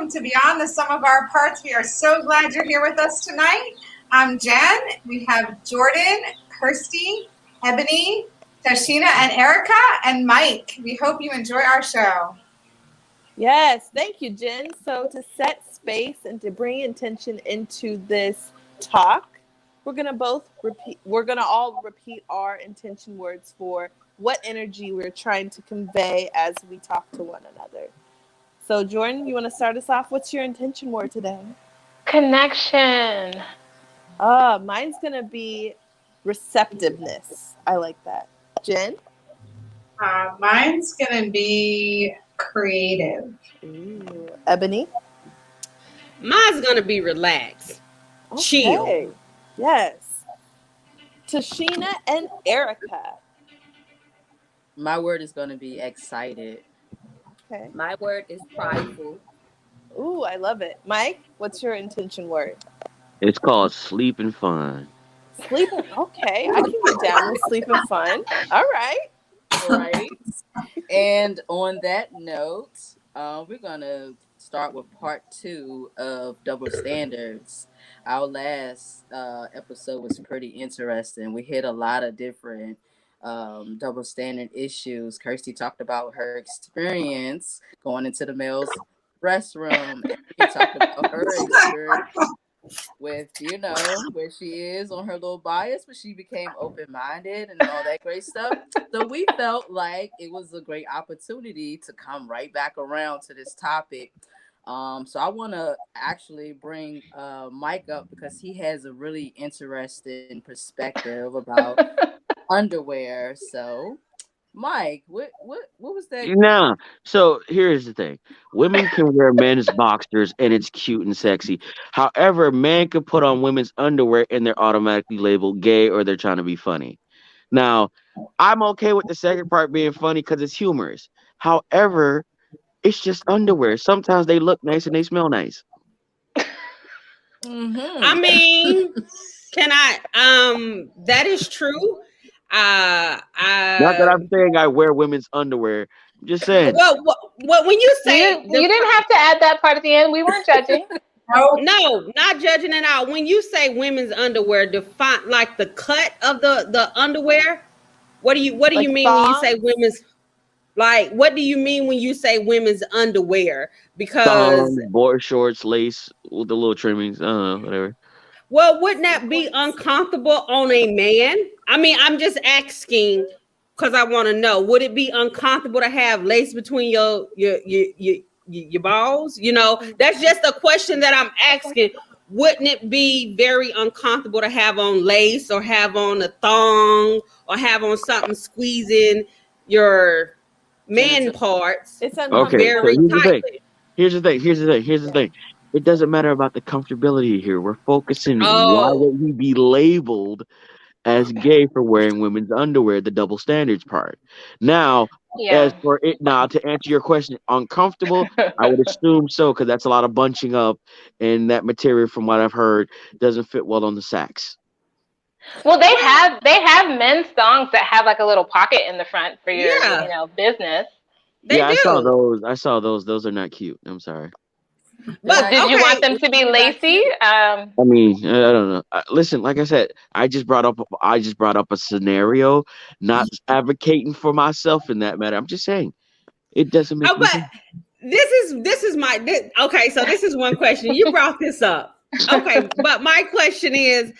welcome to Beyond the Sum of Our Parts. We are so glad you're here with us tonight. I'm Jen. We have Jordan, Kirsty, Ebony, Tashina, and Erica, and Mike. We hope you enjoy our show. Yes, thank you, Jen. So to set space and to bring intention into this talk, we're gonna all repeat our intention words for what energy we're trying to convey as we talk to one another. So Jordan, you want to start us off? What's your intention word today? Connection. Mine's gonna be receptiveness. I like that. Jen? Mine's going to be creative. Ooh. Ebony? Mine's going to be relax. Okay. Chill. Yes. Tashina and Erica. My word is going to be excited. Okay. My word is prideful. Ooh, I love it. Mike, what's your intention word? It's called sleeping fun. Sleeping. Okay, I can get down with sleeping fun. All right. Right. And on that note, we're going to start with part 2 of Double Standards. Our last episode was pretty interesting. We hit a lot of different double standard issues. Kirsty talked about her experience going into the male's restroom. And we talked about her experience with, where she is on her little bias, but she became open-minded and all that great stuff. So we felt like it was a great opportunity to come right back around to this topic. So I want to actually bring Mike up because he has a really interesting perspective about underwear. So Mike, what was that? No. So here's the thing. Women can wear men's boxers and it's cute and sexy. However, man could put on women's underwear and they're automatically labeled gay or they're trying to be funny. Now, I'm okay with the second part being funny because it's humorous. However, it's just underwear. Sometimes they look nice and they smell nice. Mm-hmm. I mean, that is true. Not that I'm saying I wear women's underwear. I'm just saying. Well, when you say You didn't have to add that part at the end. We weren't judging. No, not judging it out. When you say women's underwear, define like the cut of the underwear. What do you mean when you say women's? Like, what do you mean when you say women's underwear? Because board shorts, lace with the little trimmings, whatever. Well, wouldn't that be uncomfortable on a man? I mean, I'm just asking because I want to know. Would it be uncomfortable to have lace between your balls? That's just a question that I'm asking. Wouldn't it be very uncomfortable to have on lace or have on a thong or have on something squeezing your man parts? It's okay. Very tightly. Here's the thing. It doesn't matter about the comfortability here. We're focusing. Why would we be labeled as gay for wearing women's underwear? The double standards part. Now, as for it, to answer your question, uncomfortable. I would assume so because that's a lot of bunching up, and that material, from what I've heard, doesn't fit well on the sacks. Well, they have men's thongs that have like a little pocket in the front for your business. I saw those. Those are not cute. I'm sorry. But did you want them to be lacy? I mean, I don't know. Listen, like I said, I just brought up a scenario, not advocating for myself in that matter. I'm just saying it doesn't make sense. This is okay. So this is one question. You brought this up, okay? But my question is,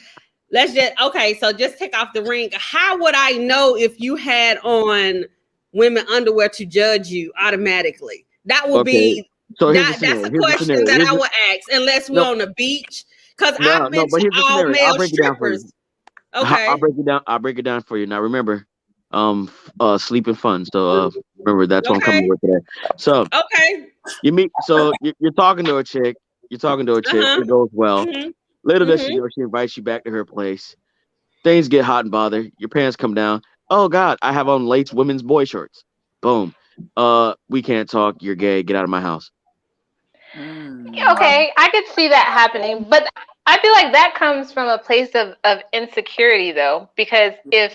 so just take off the ring. How would I know if you had on women underwear to judge you automatically? That would be. So that's a question that I would ask, unless we're on the beach, because I've been to all male strippers. Okay, I'll break it down for you. Now remember, sleeping fun. So remember that's what I'm coming with today. So you meet. So you're talking to a chick. It goes well. Mm-hmm. Little does she know, she invites you back to her place. Things get hot and bothered. Your pants come down. Oh God, I have on lace women's boy shorts. Boom. We can't talk. You're gay. Get out of my house. Okay, I could see that happening, but I feel like that comes from a place of insecurity, though, because if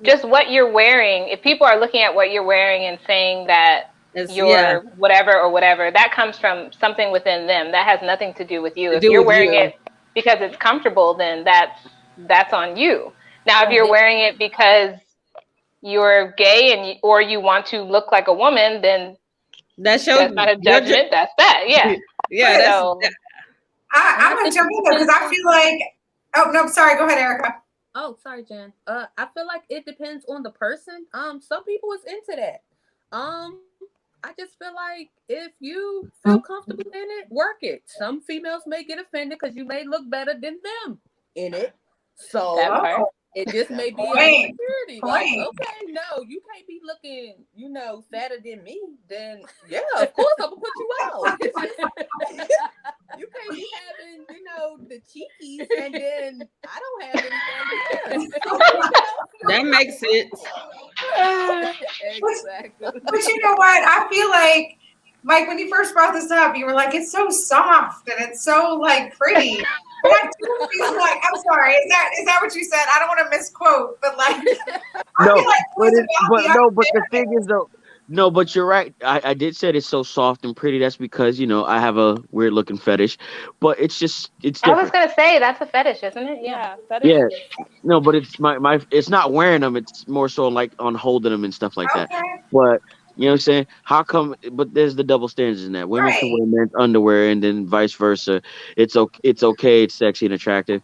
just what you're wearing, if people are looking at what you're wearing and saying that your whatever or whatever, that comes from something within them. That has nothing to do with you. If do you're with wearing you. it because it's comfortable, then that's on you. Now, if you're wearing it because you're gay and or you want to look like a woman, then that's not a judgment. That's that. Yeah. Yeah. So, I'm gonna jump in though because I feel like. Oh no! Sorry. Go ahead, Erica. Oh, sorry, Jen. I feel like it depends on the person. Some people is into that. I just feel like if you feel comfortable in it, work it. Some females may get offended because you may look better than them in it. So it just may be a insecurity. Like, okay, no, you can't be looking, fatter than me. Then yeah, of course I'm gonna put you out. You can't be having, the cheekies and then I don't have anything. That makes sense. Exactly. But you know what? I feel like, Mike, when you first brought this up, you were like, it's so soft and it's so like pretty. But I do feel like, I'm sorry, is that what you said? I don't want to misquote, but like, but the thing is though, no, but you're right. I did say it's so soft and pretty. That's because I have a weird looking fetish, but it's different. I was gonna say that's a fetish, isn't it? Yeah, fetish. Yeah, no, but it's my it's not wearing them. It's more so like on holding them and stuff like that. But you know what I'm saying? How come? But there's the double standards in that. Women can wear men's underwear, and then vice versa. It's okay. It's sexy and attractive.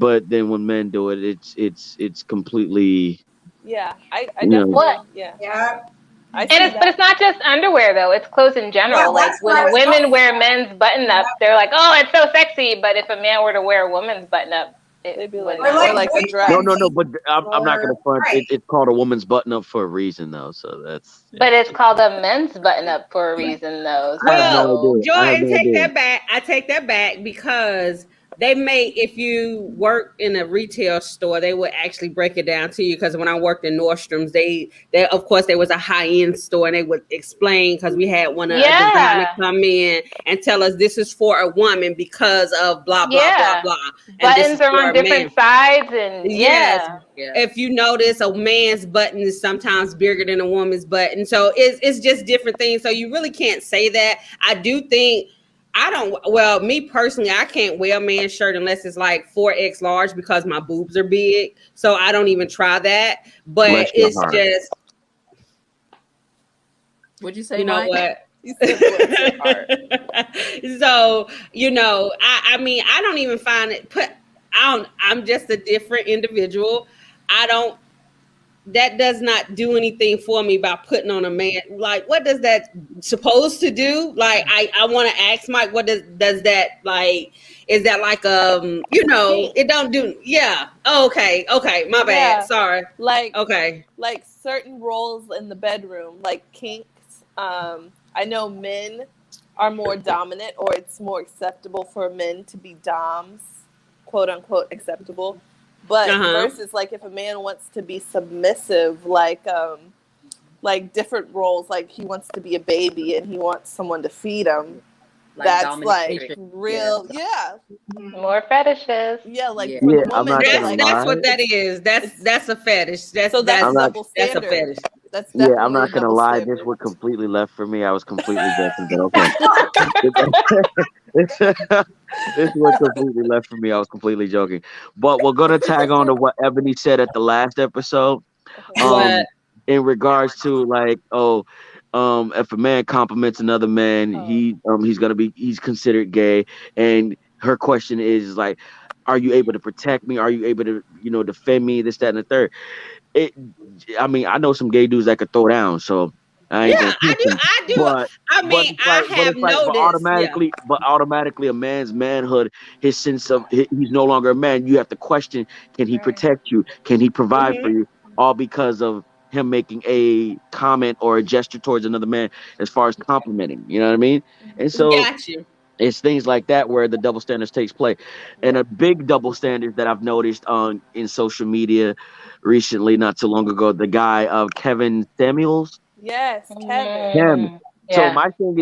But then when men do it, it's completely. Yeah, I definitely. Yeah. But it's not just underwear though. It's clothes in general. Yeah, like when women wear men's button up, they're like, "Oh, it's so sexy." But if a man were to wear a woman's button up, they'd be like, a dress. No. But I'm not gonna front. It's called a woman's button up for a reason though. So that's. Yeah. But it's called a men's button up for a reason though. Well, Jordan, take that back. I take that back because they may, if you work in a retail store, they would actually break it down to you. Because when I worked in Nordstrom's, they of course there was a high end store, and they would explain because we had one of the designers come in and tell us this is for a woman because of blah blah blah blah. Buttons are on different sides, and if you notice, a man's button is sometimes bigger than a woman's button, so it's just different things. So you really can't say that. I do think. Me personally, I can't wear a man's shirt unless it's like 4X large because my boobs are big. So I don't even try that. But it's just. What'd you say? You know Mike? what? So, I mean, I don't even find it I'm just a different individual. That does not do anything for me by putting on a man. Like, what does that supposed to do? Like, I want to ask Mike, what does that like? Is that like it don't do? Yeah. Okay. My bad. Yeah. Sorry. Like certain roles in the bedroom, like kinks. I know men are more dominant, or it's more acceptable for men to be doms, quote unquote acceptable. But versus like if a man wants to be submissive, like different roles, like he wants to be a baby and he wants someone to feed him. That's like real, more fetishes. Yeah, like for the woman, that's what that is. That's a fetish. That's double standard. That's a fetish. That's I'm not gonna lie. This was completely left for me. I was completely joking, but okay. This was completely left for me. I was completely joking, but we're gonna tag on to what Ebony said at the last episode. In regards to like, if a man compliments another man, he's considered gay, and her question is like, are you able to protect me? Are you able to defend me? This, that, and the third. I know some gay dudes that could throw down, so I ain't gonna teach them. I do. But, I have noticed. But automatically, a man's manhood, his sense of he's no longer a man. You have to question: can he protect you? Can he provide for you? All because of him making a comment or a gesture towards another man, as far as complimenting. You know what I mean? And so. It's things like that where the double standards takes place. And a big double standard that I've noticed in social media recently, not too long ago, the guy of Kevin Samuels. Yes, Kevin. Him. Yeah. So my thing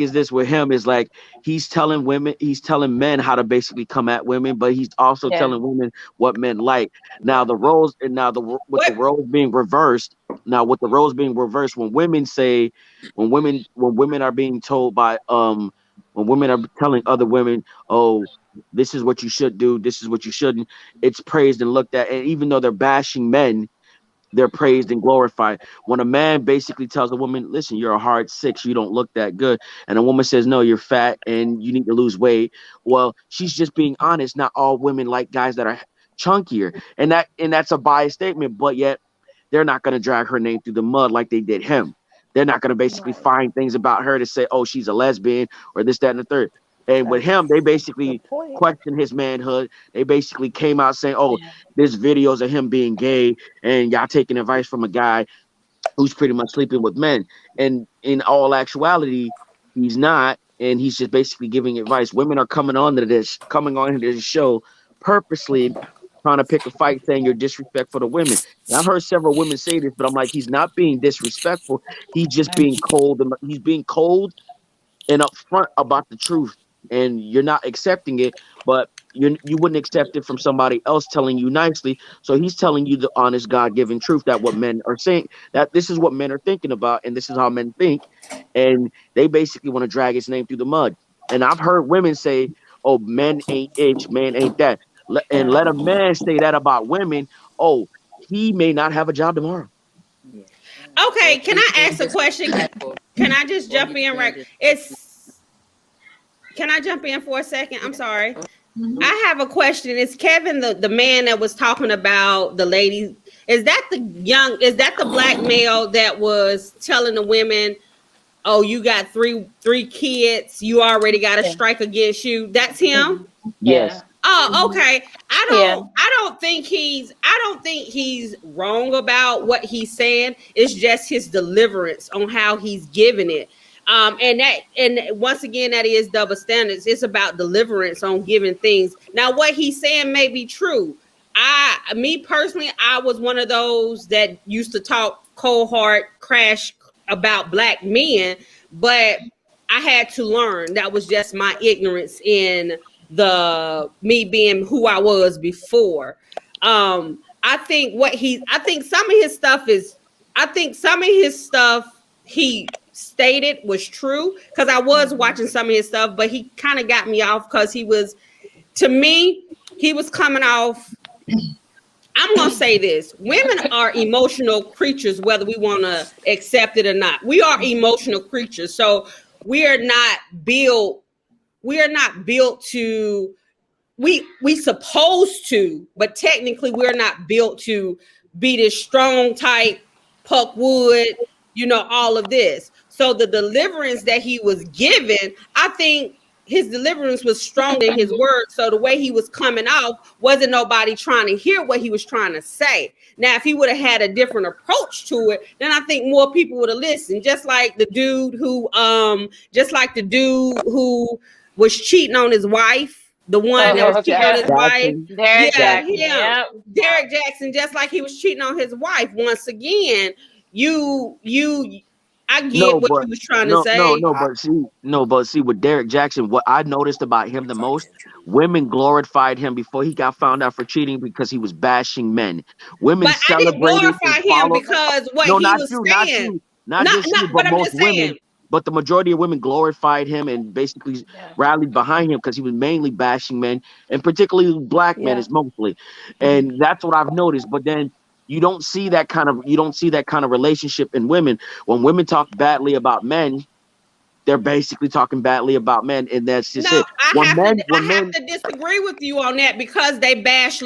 is this with him is like he's telling men how to basically come at women, but he's also telling women what men like. Now the roles the roles being reversed, now with the roles being reversed, when women are being told by when women are telling other women, oh, this is what you should do, this is what you shouldn't, it's praised and looked at. And even though they're bashing men, they're praised and glorified. When a man basically tells a woman, listen, you're a hard 6, you don't look that good, and a woman says, no, you're fat and you need to lose weight, well, she's just being honest. Not all women like guys that are chunkier, and that's a biased statement, but yet they're not going to drag her name through the mud like they did him. They're not going to basically find things about her to say, oh, she's a lesbian or this, that, and the third. And with him, they basically questioned his manhood. They basically came out saying, oh, there's videos of him being gay and y'all taking advice from a guy who's pretty much sleeping with men. And in all actuality, he's not. And he's just basically giving advice. Women are coming on to this show purposely trying to pick a fight, saying you're disrespectful to women. And I've heard several women say this, but I'm like, he's not being disrespectful. He's just being cold. He's being cold and upfront about the truth. And you're not accepting it, but you wouldn't accept it from somebody else telling you nicely. So he's telling you the honest, God-given truth that what men are saying, that this is what men are thinking about, and this is how men think. And they basically want to drag his name through the mud. And I've heard women say, oh, men ain't itch, man ain't that. And let a man say that about women, oh, he may not have a job tomorrow. Okay, can I ask a question? Can I just jump in right? Can I jump in for a second? I'm sorry. I have a question. Is Kevin the man that was talking about the lady? Is that the black male that was telling the women, oh, you got three kids, you already got a strike against you? That's him? Yes. Oh, okay. I don't think he's wrong about what he's saying. It's just his deliverance on how he's giving it. And once again, that is double standards. It's about deliverance on giving things. Now, what he's saying may be true. Me personally, I was one of those that used to talk cold hard crash about black men, but I had to learn. That was just my ignorance in me being who I was before. I think some of his stuff he stated was true, because I was watching some of his stuff, but he kind of got me off because he was coming off. I'm going to say this. Women are emotional creatures, whether we want to accept it or not. We are emotional creatures. So we are not built to, we supposed to, but technically we're not built to be this strong type, Puck Wood, all of this. So the deliverance that he was given, I think his deliverance was strong in his words. So the way he was coming off, wasn't nobody trying to hear what he was trying to say. Now, if he would have had a different approach to it, then I think more people would have listened. Just like the dude who was cheating on his wife. The one that was cheating on his wife. Derek Jackson. Yep. Derek Jackson, just like he was cheating on his wife. Once again, I get what you was trying to say. But see, with Derek Jackson, what I noticed about him the most, women glorified him before he got found out for cheating because he was bashing men. Women celebrated and followed because what he was saying. Not just you, but most women. But the majority of women glorified him and basically rallied behind him because he was mainly bashing men, and particularly black men is mostly. And that's what I've noticed. But then you don't see that kind of relationship in women. When women talk badly about men, they're basically talking badly about men, and that's just it. I have to disagree with you on that, because they bash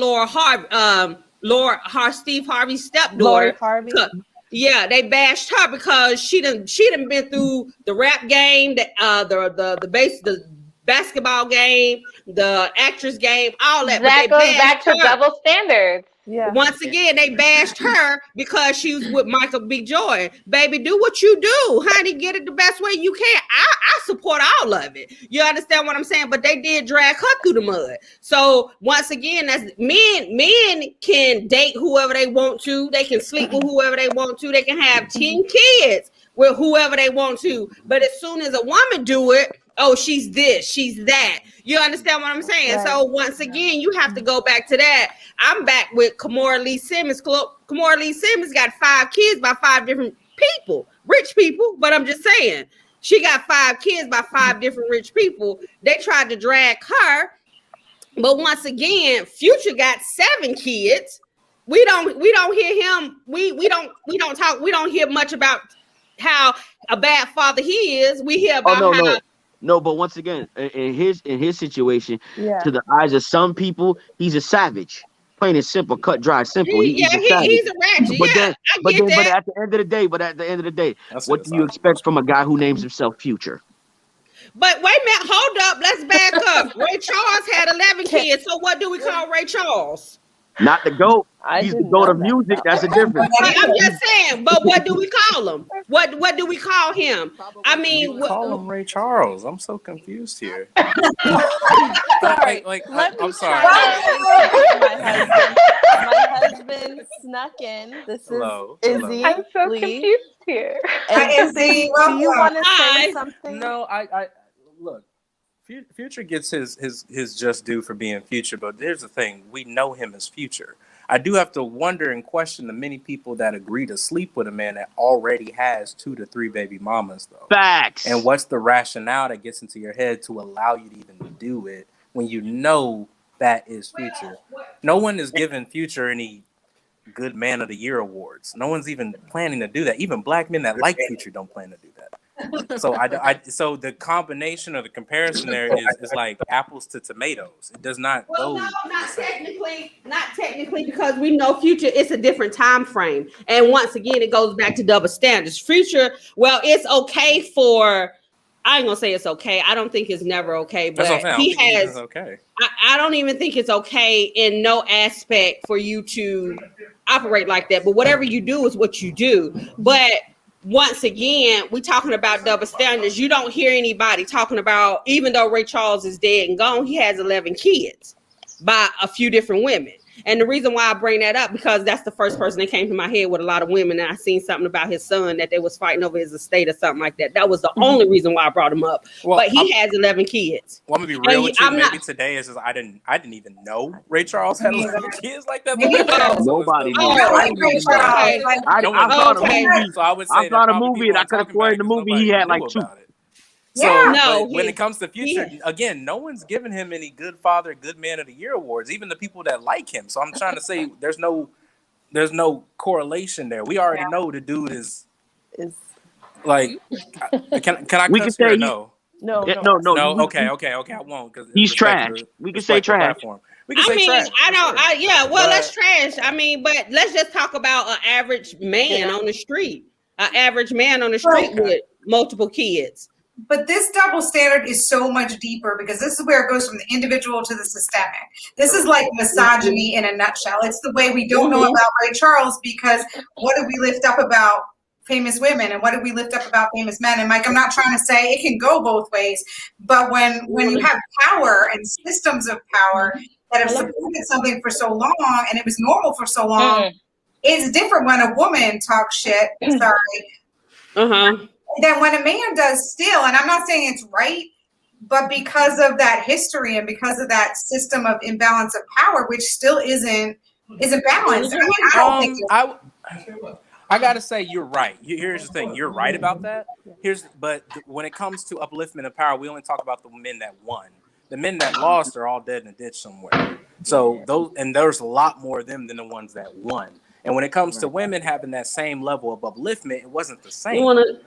Steve Harvey's stepdaughter. Lori Harvey. Yeah, they bashed her because she done been through the rap game, the basketball game, the actress game, all that. That goes back to double standards. Yeah. Once again, they bashed her because she was with Michael B. Jordan. Baby, do what you do, honey. Get it the best way you can. I support all of it. You understand what I'm saying? But they did drag her through the mud. So once again, that's men can date whoever they want to. They can sleep with whoever they want to. They can have 10 kids with whoever they want to. But as soon as a woman do it, oh, she's this, she's that. You understand what I'm saying? Right. So once again, you have to go back to that. I'm back with Kimora Lee Simmons. Kimora Lee Simmons got 5 kids by 5 different people, rich people, but I'm just saying. She got 5 kids by 5 different rich people. They tried to drag her, but once again, Future got 7 kids. We don't hear him. We don't hear much about how a bad father he is. We hear about No, but once again, in his situation, Yeah. to the eyes of some people, he's a savage. Plain and simple, cut, dry, simple. He's a savage. He's a ratchet. But at the end of the day, what do you expect from a guy who names himself Future? But wait a minute, hold up, let's back up. Ray Charles had 11 kids, so what do we call Ray Charles? Not the GOAT. He's the GOAT of music. That's a difference. I'm just saying, but what do we call him? What do we call him? I mean, we call him Ray Charles. I'm so confused here. Sorry. I'm sorry. My husband snuck in. This is Izzy. I'm so Lee. confused here. And Izzy, do you want to Hi. say something? No, I look. Future gets his just due for being Future, but there's the thing: we know him as Future. I do have to wonder and question the many people that agree to sleep with a man that already has 2 to 3 baby mamas, though. Facts. And what's the rationale that gets into your head to allow you to even do it when you know that is Future? No one is giving Future any Good Man of the Year awards. No one's even planning to do that. Even black men that like Future don't plan to do that. So so the combination or the comparison there is like apples to tomatoes. It does not go. No, not technically, because we know Future. It's a different time frame, and once again, it goes back to double standards. Future, well, it's okay for. I ain't gonna say it's okay. I don't think it's never okay, but he has. Okay. I don't even think it's okay in no aspect for you to operate like that. But whatever you do is what you do. But once again, we're talking about double standards. You don't hear anybody talking about, even though Ray Charles is dead and gone, he has 11 kids by a few different women. And the reason why I bring that up, because that's the first person that came to my head with a lot of women. And I seen something about his son that they was fighting over his estate or something like that. That was the only reason why I brought him up. Well, but he has 11 kids. Well, I'm gonna be real with you. Maybe today is just I didn't even know Ray Charles had 11 kids like that. Nobody knew. I Ray Charles. I saw the movie and I could have sworn in the movie he had like 2. So Yeah. when it comes to Future, again, no one's giving him any Good Father, Good Man of the Year awards, even the people that like him. So I'm trying to say there's no correlation there. We already know the dude is like. Can I? We can say or no. No. Okay. I won't because he's trash. We can say trash. We can say trash. Let's trash. I mean, but let's just talk about an average man on the street. An average man on the street with multiple kids. But this double standard is so much deeper because this is where it goes from the individual to the systemic. This is like misogyny in a nutshell. It's the way we don't know about Ray Charles because what did we lift up about famous women and what did we lift up about famous men? And Mike, I'm not trying to say it can go both ways, but when you have power and systems of power that have supported something for so long and it was normal for so long, it's different when a woman talks shit. Than when a man does still, and I'm not saying it's right, but because of that history and because of that system of imbalance of power, which still isn't balanced. I mean, I don't think I gotta say you're right. Here's the thing: you're right about that. But when it comes to upliftment of power, we only talk about the men that won. The men that lost are all dead in a ditch somewhere. So there's a lot more of them than the ones that won. And when it comes to women having that same level of upliftment, it wasn't the same. The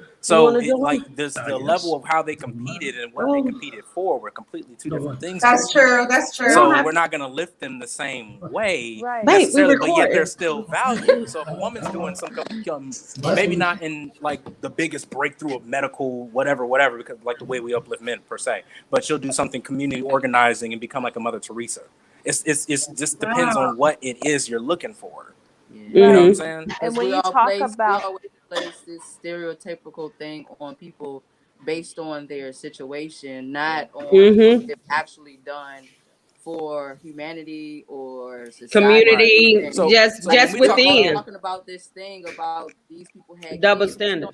level of how they competed and what they competed for were completely two different things. That's true. So we're not going to lift them the same way necessarily, but yet they're still valued. So if a woman's doing maybe not in like the biggest breakthrough of medical whatever, because like the way we uplift men per se, but she'll do something community organizing and become like a Mother Teresa. It's just depends on what it is you're looking for. You know what I'm saying? And when you talk about, we always place this stereotypical thing on people based on their situation, not on what they've actually done for humanity or society. Community, just within. Talking about this thing about these people had double kids, standard.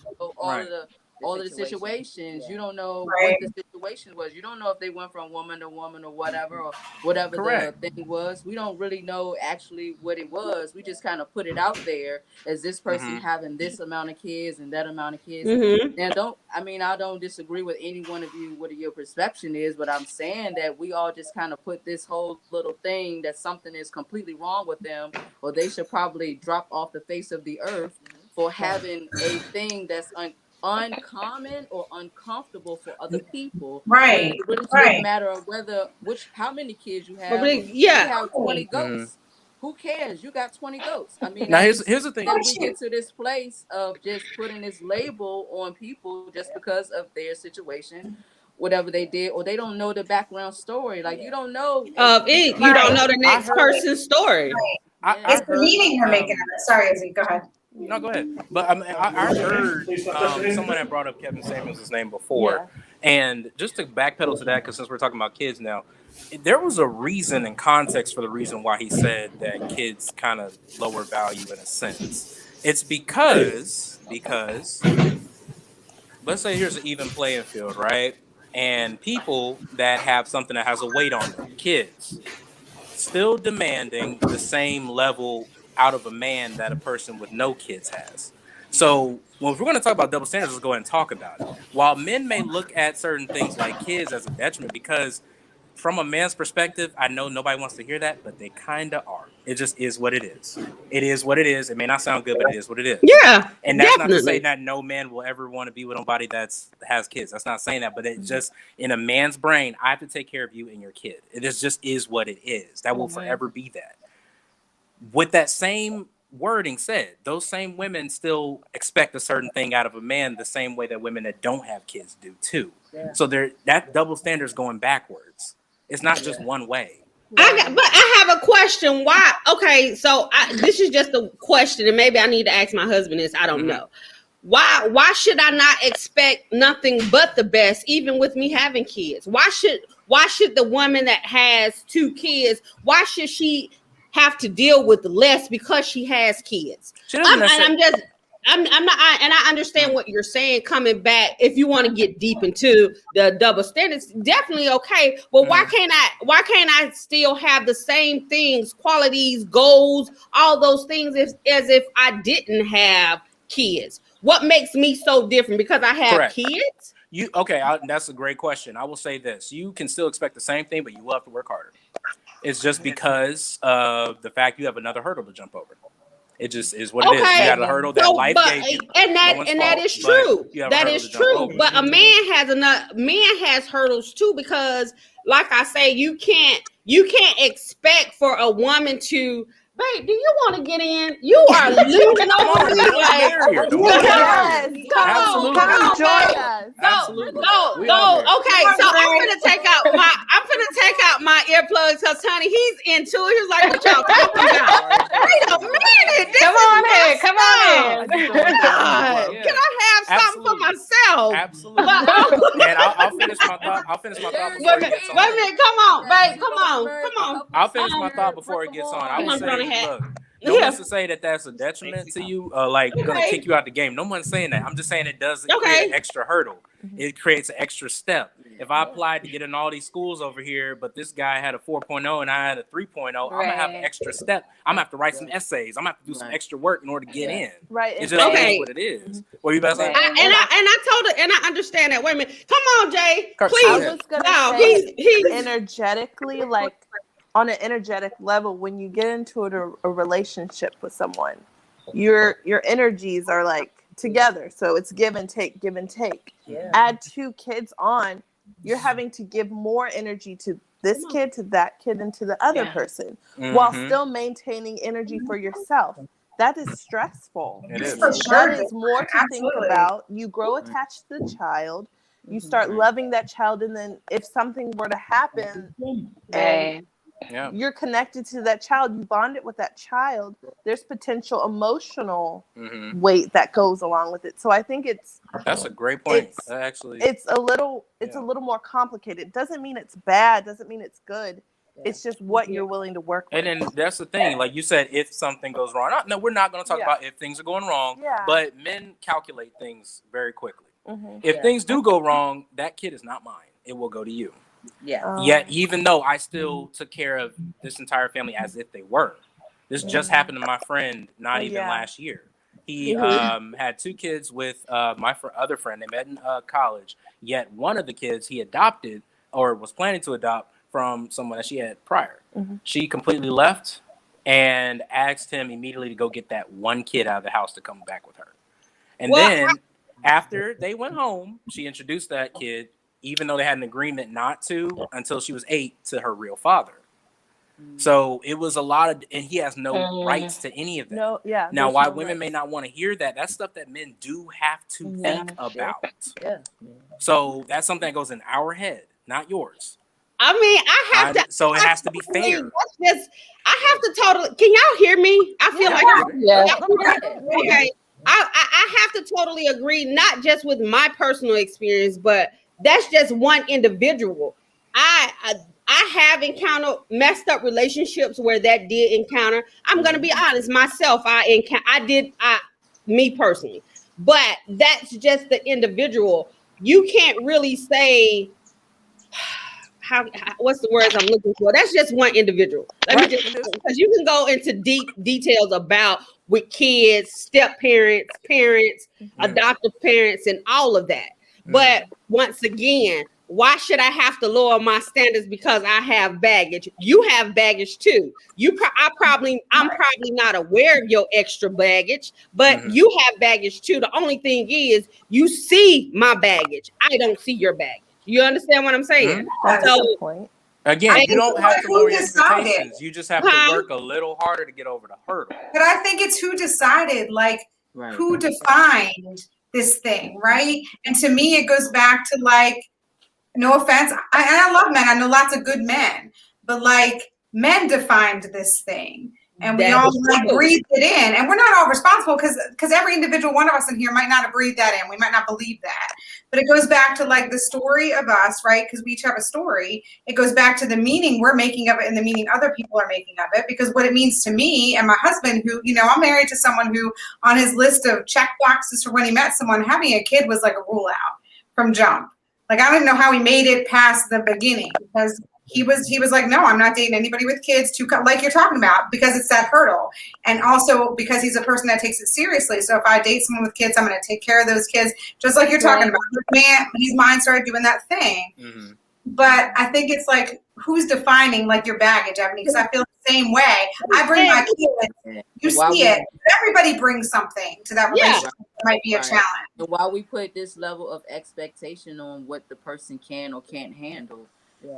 all of the situations. You don't know what the situation was. You don't know if they went from woman to woman or whatever Correct. the thing was. We don't really know actually what it was. We just kind of put it out there as this person having this amount of kids and that amount of kids. Now, I don't disagree with any one of you what your perception is, but I'm saying that we all just kind of put this whole little thing that something is completely wrong with them, or they should probably drop off the face of the earth for having a thing that's uncommon or uncomfortable for other people. Right. It really doesn't matter of how many kids you have. You have 20 goats. Who cares? You got 20 goats. I mean, now here's the thing. Then we get to this place of just putting this label on people just because of their situation, whatever they did, or they don't know the background story. Like you don't know you don't know the next person's story. It's the meaning you're making of it. Sorry, Izzy, go ahead. No, go ahead. But I heard someone had brought up Kevin Samuels' name before, and just to backpedal to that, because since we're talking about kids now, there was a reason and context for the reason why he said that kids kind of lower value in a sense. It's because let's say here's an even playing field, right? And people that have something that has a weight on them, kids, still demanding the same level out of a man that a person with no kids has. So well, if we're going to talk about double standards, let's go ahead and talk about it. While men may look at certain things like kids as a detriment, because from a man's perspective, I know nobody wants to hear that, but they kind of are. It just is what it is. It is what it is. It may not sound good, but it is what it is. Yeah, and that's definitely. not to say that no man will ever want to be with nobody that has kids. That's not saying that, but it just in a man's brain, I have to take care of you and your kid. It just is what it is. That will forever be that. With that same wording said, those same women still expect a certain thing out of a man the same way that women that don't have kids do too. Yeah. So that double standard is going backwards. It's not just one way. But I have a question. Why? Okay, so this is just a question, and maybe I need to ask my husband this. I don't know. Why should I not expect nothing but the best, even with me having kids? Why should the woman that has 2 kids, why should she have to deal with less because she has kids? I'm not, and I understand what you're saying. Coming back, if you want to get deep into the double standards, definitely okay. But why can't I still have the same things, qualities, goals, all those things, as if I didn't have kids? What makes me so different because I have kids? That's a great question. I will say this: you can still expect the same thing, but you will have to work harder. It's just because of the fact you have another hurdle to jump over. It just is what it is. You got a hurdle that life gave you. And that is true. That is true. But a man has hurdles too, because like I say, you can't expect for a woman to, babe, do you want to get in? You are losing over me. Come on, join us. Go. Okay, so I'm gonna take out my earplugs because honey, he's into it. He's like, what y'all talking about? Wait a minute. Come on in. Can I have something for myself? Absolutely. And I'll finish my thought. Before it gets on. Wait a minute. Come on, babe. Come on. I'll finish my thought before it gets on. I would say, look, no one's to say that that's a detriment to you, going to kick you out the game. No one's saying that. I'm just saying it does create an extra hurdle. It creates an extra step. If I applied to get in all these schools over here, but this guy had a 4.0 and I had a 3.0, I'm going to have an extra step. I'm going to have to write some essays. I'm going to have to do some extra work in order to get in. Right. It just is what it is. What are you about to say? I told her, and I understand that. Wait a minute. Come on, Jay. Please. I was going to say, he's energetically, like, on an energetic level, when you get into a relationship with someone, your energies are like together. So it's give and take. Yeah. Add 2 kids on, you're having to give more energy to this kid, to that kid, and to the other person, while still maintaining energy for yourself. That is stressful. It is. That is more to think about. You grow attached to the child. You start loving that child, and then if something were to happen, and you're connected to that child, you bonded with that child, there's potential emotional weight that goes along with it. So I think that's a great point. It's a little more complicated. It doesn't mean it's bad, doesn't mean it's good. It's just what you're willing to work with. And then that's the thing, like you said, if something goes wrong. No, we're not going to talk about if things are going wrong, but men calculate things very quickly. If things do go wrong, that kid is not mine. it will go to you. Yeah. Yet, even though I still took care of this entire family as if they were, this just happened to my friend not even last year. He had 2 kids with my other friend. They met in college. Yet one of the kids he adopted or was planning to adopt from someone that she had prior. She completely left and asked him immediately to go get that one kid out of the house to come back with her. And then after they went home, she introduced that kid, even though they had an agreement not to until she was 8, to her real father. So it was a lot of, and he has no rights to any of that. No, yeah. Now, why women may not want to hear that, that's stuff that men do have to think about. Yeah. So that's something that goes in our head, not yours. I mean, I have to. So it has to be fair. That's just, I have to totally. Can y'all hear me? I feel like okay. I have to totally agree, not just with my personal experience, but that's just one individual. I have messed up relationships where that did encounter. I'm gonna be honest, myself, me personally, but that's just the individual. You can't really say what's the words I'm looking for. That's just one individual. Let me just, because you can go into deep details about with kids, step parents, parents, adoptive parents, and all of that. But once again, why should I have to lower my standards because I have baggage? You have baggage too. I'm probably not aware of your extra baggage, but you have baggage too. The only thing is you see my baggage. I don't see your baggage. You understand what I'm saying? That's the point. Again, you don't have to lower your expectations. You just have to work a little harder to get over the hurdle. But I think it's who decided, who defined this thing, right? And to me, it goes back to no offense, I love men. I know lots of good men, but men defined this thing. And we all breathed it in, and we're not all responsible because every individual one of us in here might not have breathed that in. We might not believe that, but it goes back to the story of us, right? Because we each have a story. It goes back to the meaning we're making of it and the meaning other people are making of it. Because what it means to me and my husband, who I'm married to someone who, on his list of check boxes for when he met someone, having a kid was like a rule out from jump. I don't even know how he made it past the beginning because. He was like, no, I'm not dating anybody with kids like you're talking about, because it's that hurdle. And also because he's a person that takes it seriously. So if I date someone with kids, I'm going to take care of those kids, just like you're talking about. Man, his mind started doing that thing. Mm-hmm. But I think it's who's defining your baggage, Ebony? Because I feel the same way. I bring my kids, you see it. Everybody brings something to that relationship that might be a challenge. And while we put this level of expectation on what the person can or can't handle,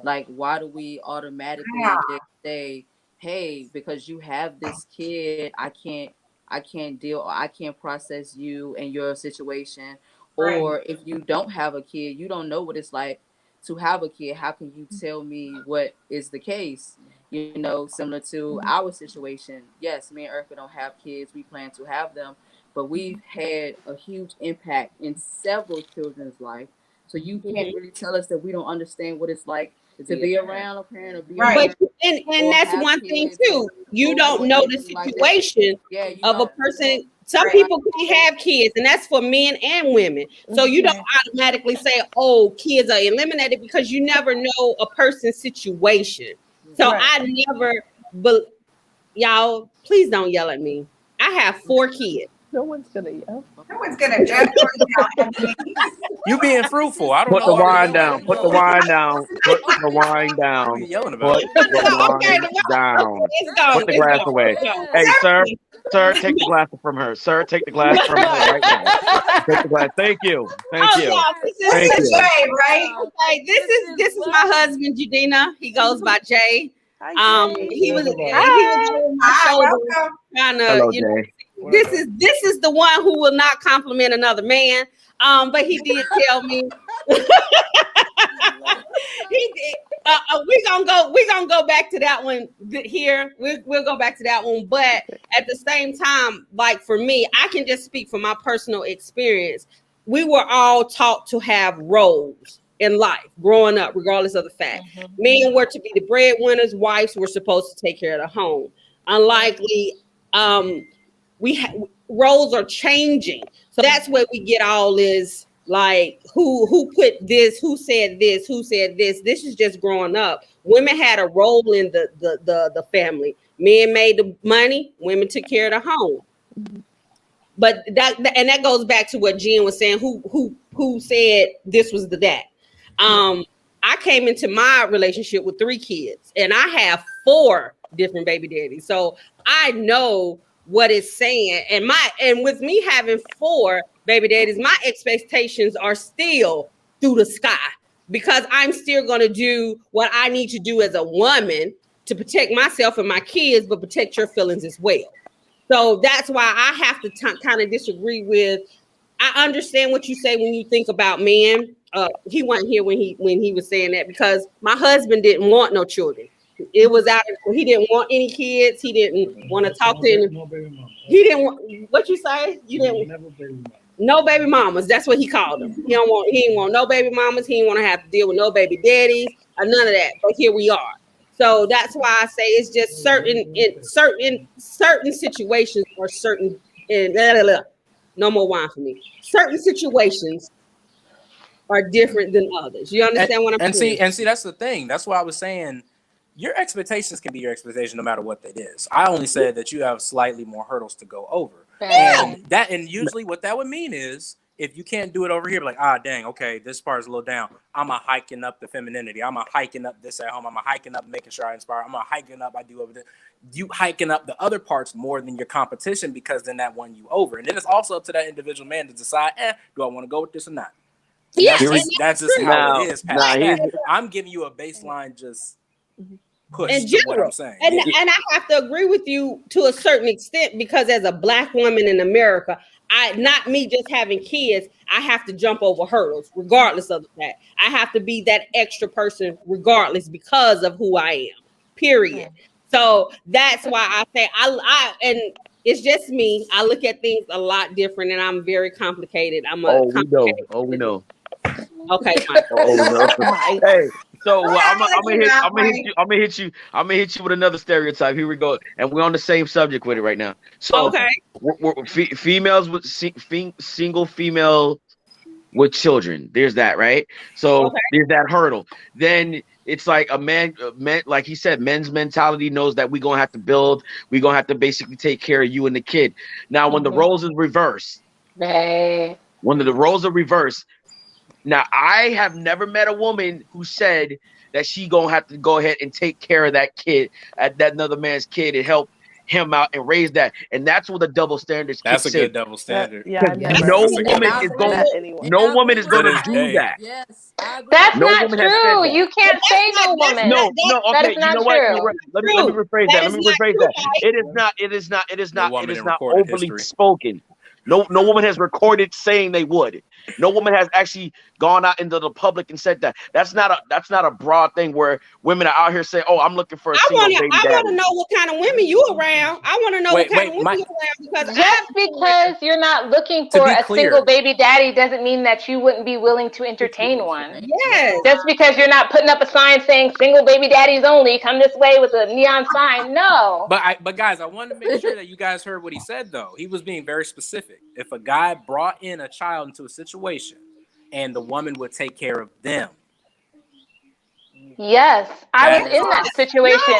why do we automatically just say, hey, because you have this kid, I can't deal, or I can't process you and your situation. Right. Or if you don't have a kid, you don't know what it's like to have a kid. How can you tell me what is the case? Similar to our situation. Yes, me and Erica don't have kids. We plan to have them, but we've had a huge impact in several children's life. So you can't really tell us that we don't understand what it's like to be around a parent or be around. And that's one thing too. You don't know the situation of a person. Some people can't have kids, and that's for men and women. So you don't automatically say, oh, kids are eliminated, because you never know a person's situation. So I never, but y'all, please don't yell at me. I have 4 kids. No one's gonna yell. No one's gonna judge. You being fruitful. I don't know. Put the wine down. Put the wine down. Put the wine down. What are you yelling about? Put the wine down. Put the glass away. Hey, sir, take the glass from her. Sir, take the glass from her right now. Take the glass. Thank you. Thank you. This is Jay, right? Okay, this is my husband, Judina. He goes by Jay. He was on my shoulder, kind of. Hello, Jay. This is the one who will not compliment another man. But he did tell me he did. We're gonna go back to that one here. We'll go back to that one. But at the same time, for me, I can just speak from my personal experience. We were all taught to have roles in life growing up, regardless of the fact. Men were to be the breadwinners, wives were supposed to take care of the home. Unlikely, roles are changing. So that's where we get all this like who put this, who said this, who said this. This is just growing up. Women had a role in the family. Men made the money, women took care of the home. But that goes back to what Jen was saying. Who said this was that? I came into my relationship with 3 kids, and I have 4 different baby daddies. So I know what it's saying. And with me having 4 baby daddies, my expectations are still through the sky, because I'm still going to do what I need to do as a woman to protect myself and my kids, but protect your feelings as well. So that's why I have to kind of disagree with. I understand what you say when you think about men. He wasn't here when he was saying that, because my husband didn't want no children. It was out. He didn't want any kids. He didn't want to talk to any. He didn't want. What you say? You didn't. No baby mamas. That's what he called them. He didn't want no baby mamas. He didn't want to have to deal with no baby daddies or none of that. But here we are. So that's why I say it's just certain situations or certain no more wine for me. Certain situations are different than others. You understand what I'm saying? And see, that's the thing. That's why I was saying your expectations can be your expectation no matter what it is. I only said that you have slightly more hurdles to go over. Yeah. And usually what that would mean is, if you can't do it over here, like, dang, okay, this part is a little down. I'm a hiking up the femininity. I'm a hiking up this at home. I'm a hiking up making sure I inspire. I'm a hiking up I do over there. You hiking up the other parts more than your competition, because then that won you over. And then it's also up to that individual man to decide, do I want to go with this or not? Yes, that's just how it is. I'm giving you a baseline just push in to general. what I'm saying. And I have to agree with you to a certain extent, because as a Black woman in America, not me just having kids, I have to jump over hurdles regardless of that. I have to be that extra person regardless, because of who I am, period. So that's why I say and it's just me. I look at things a lot different, and I'm very complicated. We know. Okay. Hey, so I'm gonna hit you with another stereotype. Here we go, and we're on the same subject with it right now. So, we're females with single female with children. There's that, right? So there's that hurdle. Then it's like a man, like he said, men's mentality knows that we're gonna have to build. We're gonna have to basically take care of you and the kid. Now, when the roles is reversed, now, I have never met a woman who said that she gonna have to go ahead and take care of that kid, that another man's kid, and help him out and raise that. And that's where the double standards. That's a good double standard. No woman is gonna do that. Yes, that's not true. You can't say no woman. No. Okay, you know what? Let me rephrase that. It is not overly spoken. No woman has recorded saying they would. No woman has actually gone out into the public and said that. That's not a broad thing where women are out here saying, "Oh, I'm looking for a single baby daddy." I want to know what kind of women you around. I want to know what kind of women you around, because because you're not looking for a single baby daddy doesn't mean that you wouldn't be willing to entertain one. Yes. Just because you're not putting up a sign saying single baby daddies only, come this way with a neon sign. No. But guys, I wanted to make sure that you guys heard what he said though. He was being very specific. If a guy brought in a child into a situation and the woman would take care of them. Yes, I was in that situation.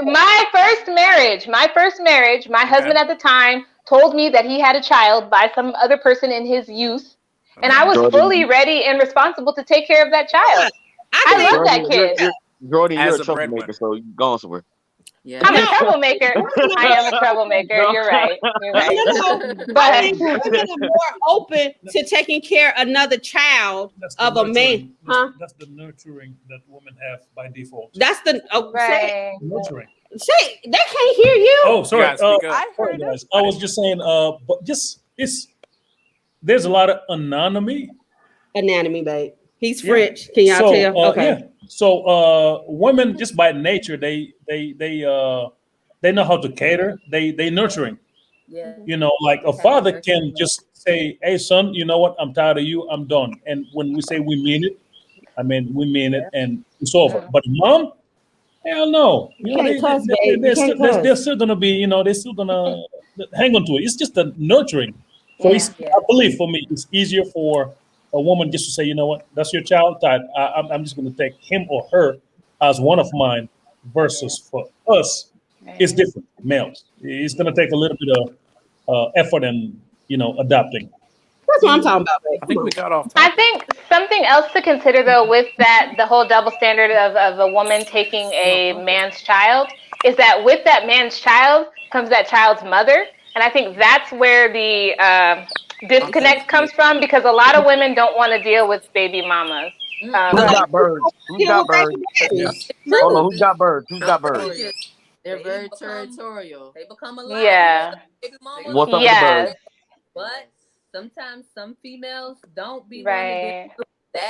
My first marriage, my husband at the time told me that he had a child by some other person in his youth, and I was fully ready and responsible to take care of that child. I love that kid. Jordan, you're a troublemaker, so you're going somewhere. Yeah. I'm a troublemaker. I am a troublemaker. You're right. But women are more open to taking care of another child of a man. That's the nurturing that women have by default. That's the nurturing. Say they can't hear you. Oh, sorry. I heard guys. I was just saying. But there's a lot of anonymity. Anatomy, babe. He's French. Can y'all tell? Okay. Yeah. So women, just by nature, they know how to cater. They nurturing. Yeah. You know, like a father can just say, "Hey, son, you know what? I'm tired of you. I'm done." And when we say we mean it, we mean it, and it's over. But mom, hell no. You know, they're still gonna be. They're still gonna hang on to it. It's just a nurturing. So I believe for me, it's easier for a woman just to say, you know what, that's your child. I'm just going to take him or her as one of mine. Versus for us, it's different. Males, it's going to take a little bit of effort and adapting. That's what I'm talking about. Babe. I think we got off I topic. think something else to consider though with that, the whole double standard of a woman taking a man's child, is that with that man's child comes that child's mother. And I think that's where the disconnect comes from, because a lot of women don't want to deal with baby mamas. Who's got birds? Who's got birds? Hold on, who's got birds? Who's got birds? They're very territorial. They become alive. Yeah. Baby mama. What's up with the Yes. birds? But sometimes some females don't be Right. wanting to do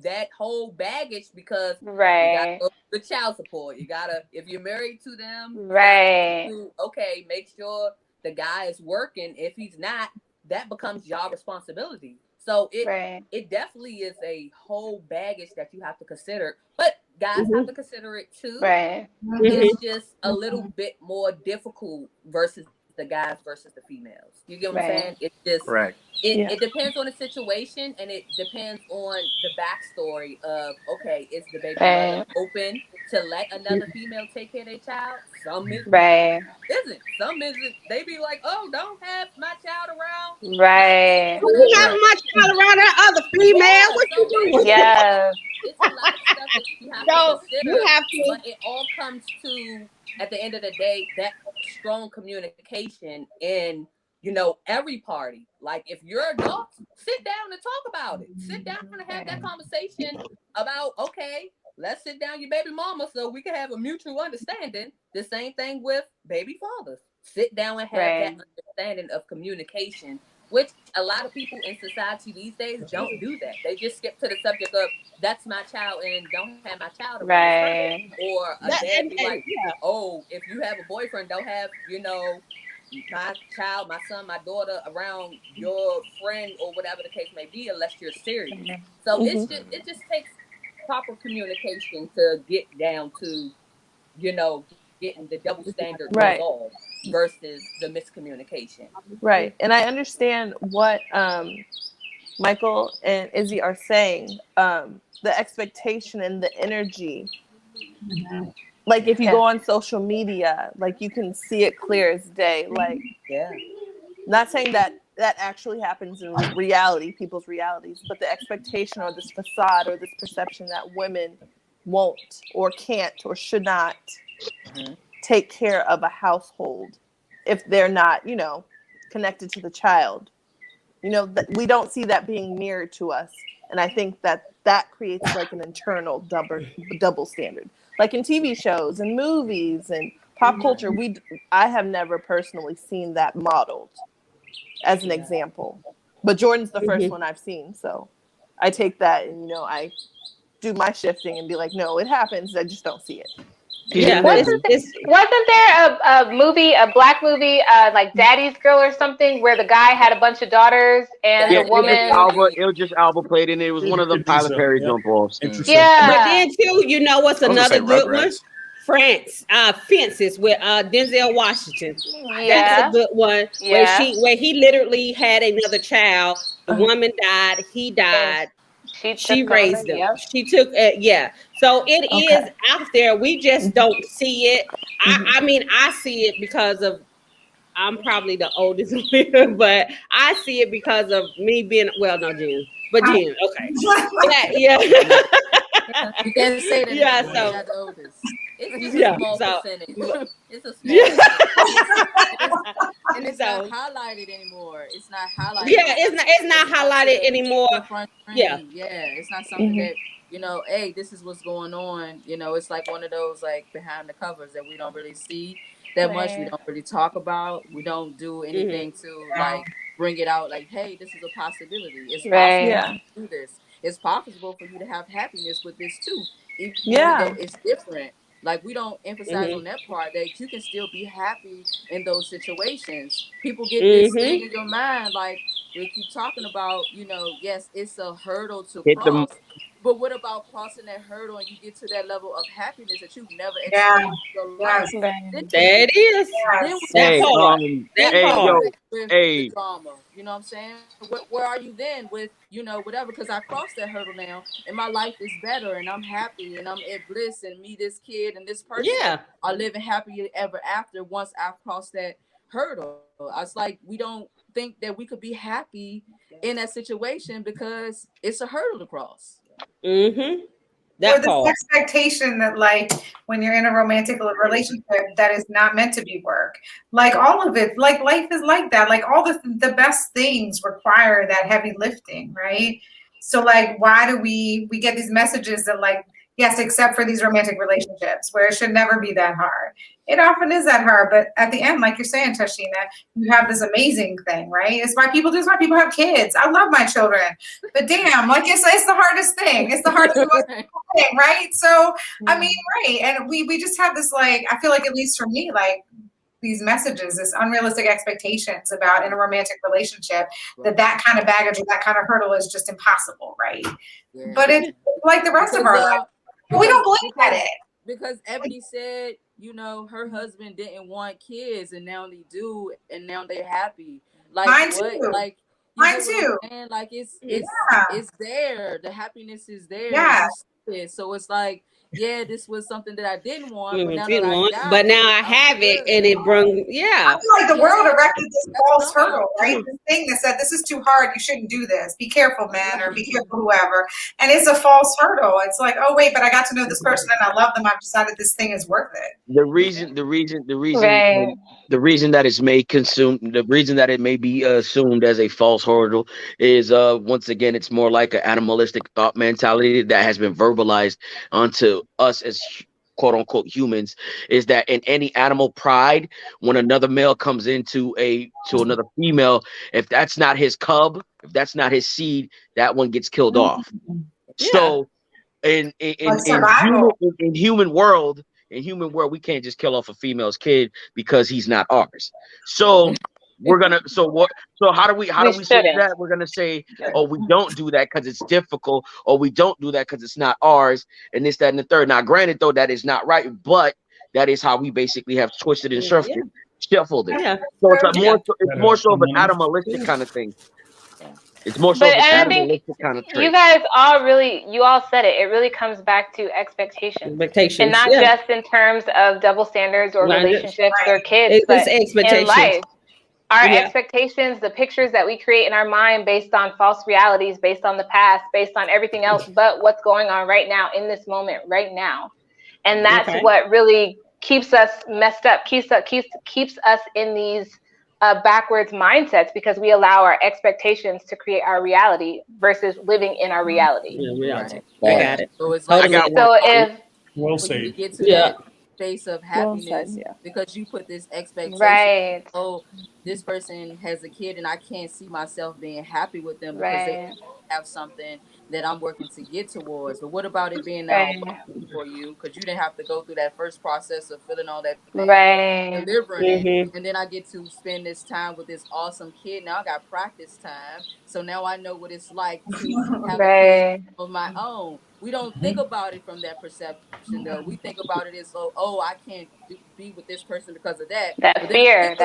that whole baggage, because you Right. gotta go with child support. You gotta, if you're married to them, Right. okay, make sure the guy is working. If he's not, that becomes your responsibility. So it definitely is a whole baggage that you have to consider. But guys have to consider it too. Right. It's just a little bit more difficult versus the guys versus the females. You get what I'm saying? It's just it depends on the situation, and it depends on the backstory of, okay, is the baby mother open to let another female take care of their child? Some isn't. Some isn't. They be like, oh, don't have my child around. Right. We have my child around that other female. What you doing? Yeah. It's a lot of stuff that you have to consider. You have to. But it all comes to, at the end of the day, that strong communication in, every party. Like, if you're adults, sit down and talk about it. Sit down and have that conversation about, okay, let's sit down your baby mama so we can have a mutual understanding. The same thing with baby fathers. Sit down and have that understanding of communication, which a lot of people in society these days don't do that. They just skip to the subject of, that's my child and don't have my child around. Right. Or a dad be like, oh, if you have a boyfriend, don't have, my child, my son, my daughter around your friend or whatever the case may be, unless you're serious. So it just takes proper communication to get down to, getting the double standard resolved versus the miscommunication. Right. And I understand what Michael and Izzy are saying. The expectation and the energy. Like, if you go on social media, like, you can see it clear as day. Like, not saying that actually happens in reality, people's realities, but the expectation or this facade or this perception that women won't or can't or should not take care of a household if they're not, connected to the child. We don't see that being mirrored to us. And I think that creates like an internal double standard. Like in TV shows and movies and pop culture, I have never personally seen that modeled as an example. But Jordan's the first one I've seen. So I take that and, I do my shifting and be like, no, it happens. I just don't see it. Yeah. Wasn't there a movie, a black movie, like Daddy's Girl or something, where the guy had a bunch of daughters and the woman? Idris Elba played in it. It was one of them Tyler Perry jump offs. Yeah. But then too, what's another good one? Fences with Denzel Washington. That's a good one. Yeah. Where he literally had another child. The woman died. He died. She raised them. Yep. She took So it is out there. We just don't see it. I mean, I see it because of, I'm probably the oldest here, but I see it because of me being, Jen. But Jen, okay. Yeah. You can't say that. Yeah, so so. Not the oldest. It's just a small percentage. It's a small percentage. And it's not highlighted anymore. It's not highlighted. Yeah, it's not highlighted anymore. Yeah, it's not something that, hey, this is what's going on. It's like one of those like behind the covers that we don't really see that much. We don't really talk about. We don't do anything to like bring it out. Like, hey, this is a possibility. It's possible to do this. It's possible for you to have happiness with this too. Even though it's different. Like, we don't emphasize on that part, that you can still be happy in those situations. People get this thing in your mind, like we keep talking about, yes, it's a hurdle to cross. But what about crossing that hurdle and you get to that level of happiness that you've never Yeah. experienced in your life? Yes. Then There it is. then Yes. we That Hey, part. That then hey, where part. you yo, at with the hey, drama? You know what I'm saying? Where are you then with, you know, whatever? Because I crossed that hurdle now, and my life is better, and I'm happy, and I'm at bliss, and me, this kid, and this person Yeah. are living happy ever after. Once I've crossed that hurdle, it's like we don't think that we could be happy in that situation because it's a hurdle to cross. Mm-hmm. Or That this part. expectation that, like, when you're in a romantic relationship, that is not meant to be work. Like, all of it, like, life is like that. Like, all the best things require that heavy lifting, right? So, like, why do we get these messages that, like, yes, except for these romantic relationships where it should never be that hard. It often is that hard, but at the end, like you're saying, Tashina, you have this amazing thing, right? It's why people do. It's why people have kids. I love my children, but damn, like it's the hardest thing. It's the hardest, the most difficult thing, right? So I mean, right, and we just have this, like, I feel like, at least for me, like, these messages, this unrealistic expectations about, in a romantic relationship, that kind of baggage or that kind of hurdle is just impossible, right? Yeah. But it's like the rest of our life. We don't blink at it. Because Ebony said, you know, her husband didn't want kids and now they do, and now they're happy. Like, Mine what? too. Like, you Mine get what too. I'm saying? Like, it's Yeah. there. The happiness is there. Yeah. You see it. So it's like, yeah, this was something that I didn't want, but now Didn't that want, I got but it, now I I'm have it, good. and it brung, I yeah. feel like the world erected this false right. hurdle, right? This thing that said, this is too hard, you shouldn't do this. Be careful, man, or be careful, whoever. And it's a false hurdle. It's like, oh wait, but I got to know this person and I love them. I've decided this thing is worth it. the reason Right. the reason that it's may consume the reason that it may be assumed as a false hurdle is once again it's more like an animalistic thought mentality that has been verbalized onto us as quote unquote humans, is that in any animal pride, when another male comes into another female, if that's not his cub, if that's not his seed, that one gets killed off. So in human world, we can't just kill off a female's kid because he's not ours. So how do we say shouldn't. that? We're gonna say, oh, we don't do that because it's difficult, or we don't do that because it's not ours, and this, that, and the third. Now, granted, though, that is not right, but that is how we basically have twisted and shuffled it. Yeah. So it's more so of an animalistic kind of thing. It's more so But of an and I think animalistic kind of trait. you guys you all said it. It really comes back to expectations. And not just in terms of double standards or relationships or kids, but in life. Our expectations, the pictures that we create in our mind based on false realities, based on the past, based on everything else, but what's going on right now in this moment, right now. And that's what really keeps us messed up, keeps us in these backwards mindsets, because we allow our expectations to create our reality versus living in our reality. I got it. So it's like, well said. You get to Yeah. that space of happiness because you put this expectation. Right. Oh, this person has a kid and I can't see myself being happy with them because they have something that I'm working to get towards. But what about it being now for you? Because you didn't have to go through that first process of feeling all that pain, delivering it, and then I get to spend this time with this awesome kid. Now I got practice time, so now I know what it's like to have a kid of my own. We don't think about it from that perception, though. We think about it as, oh, I can't be with this person because of that. That fear,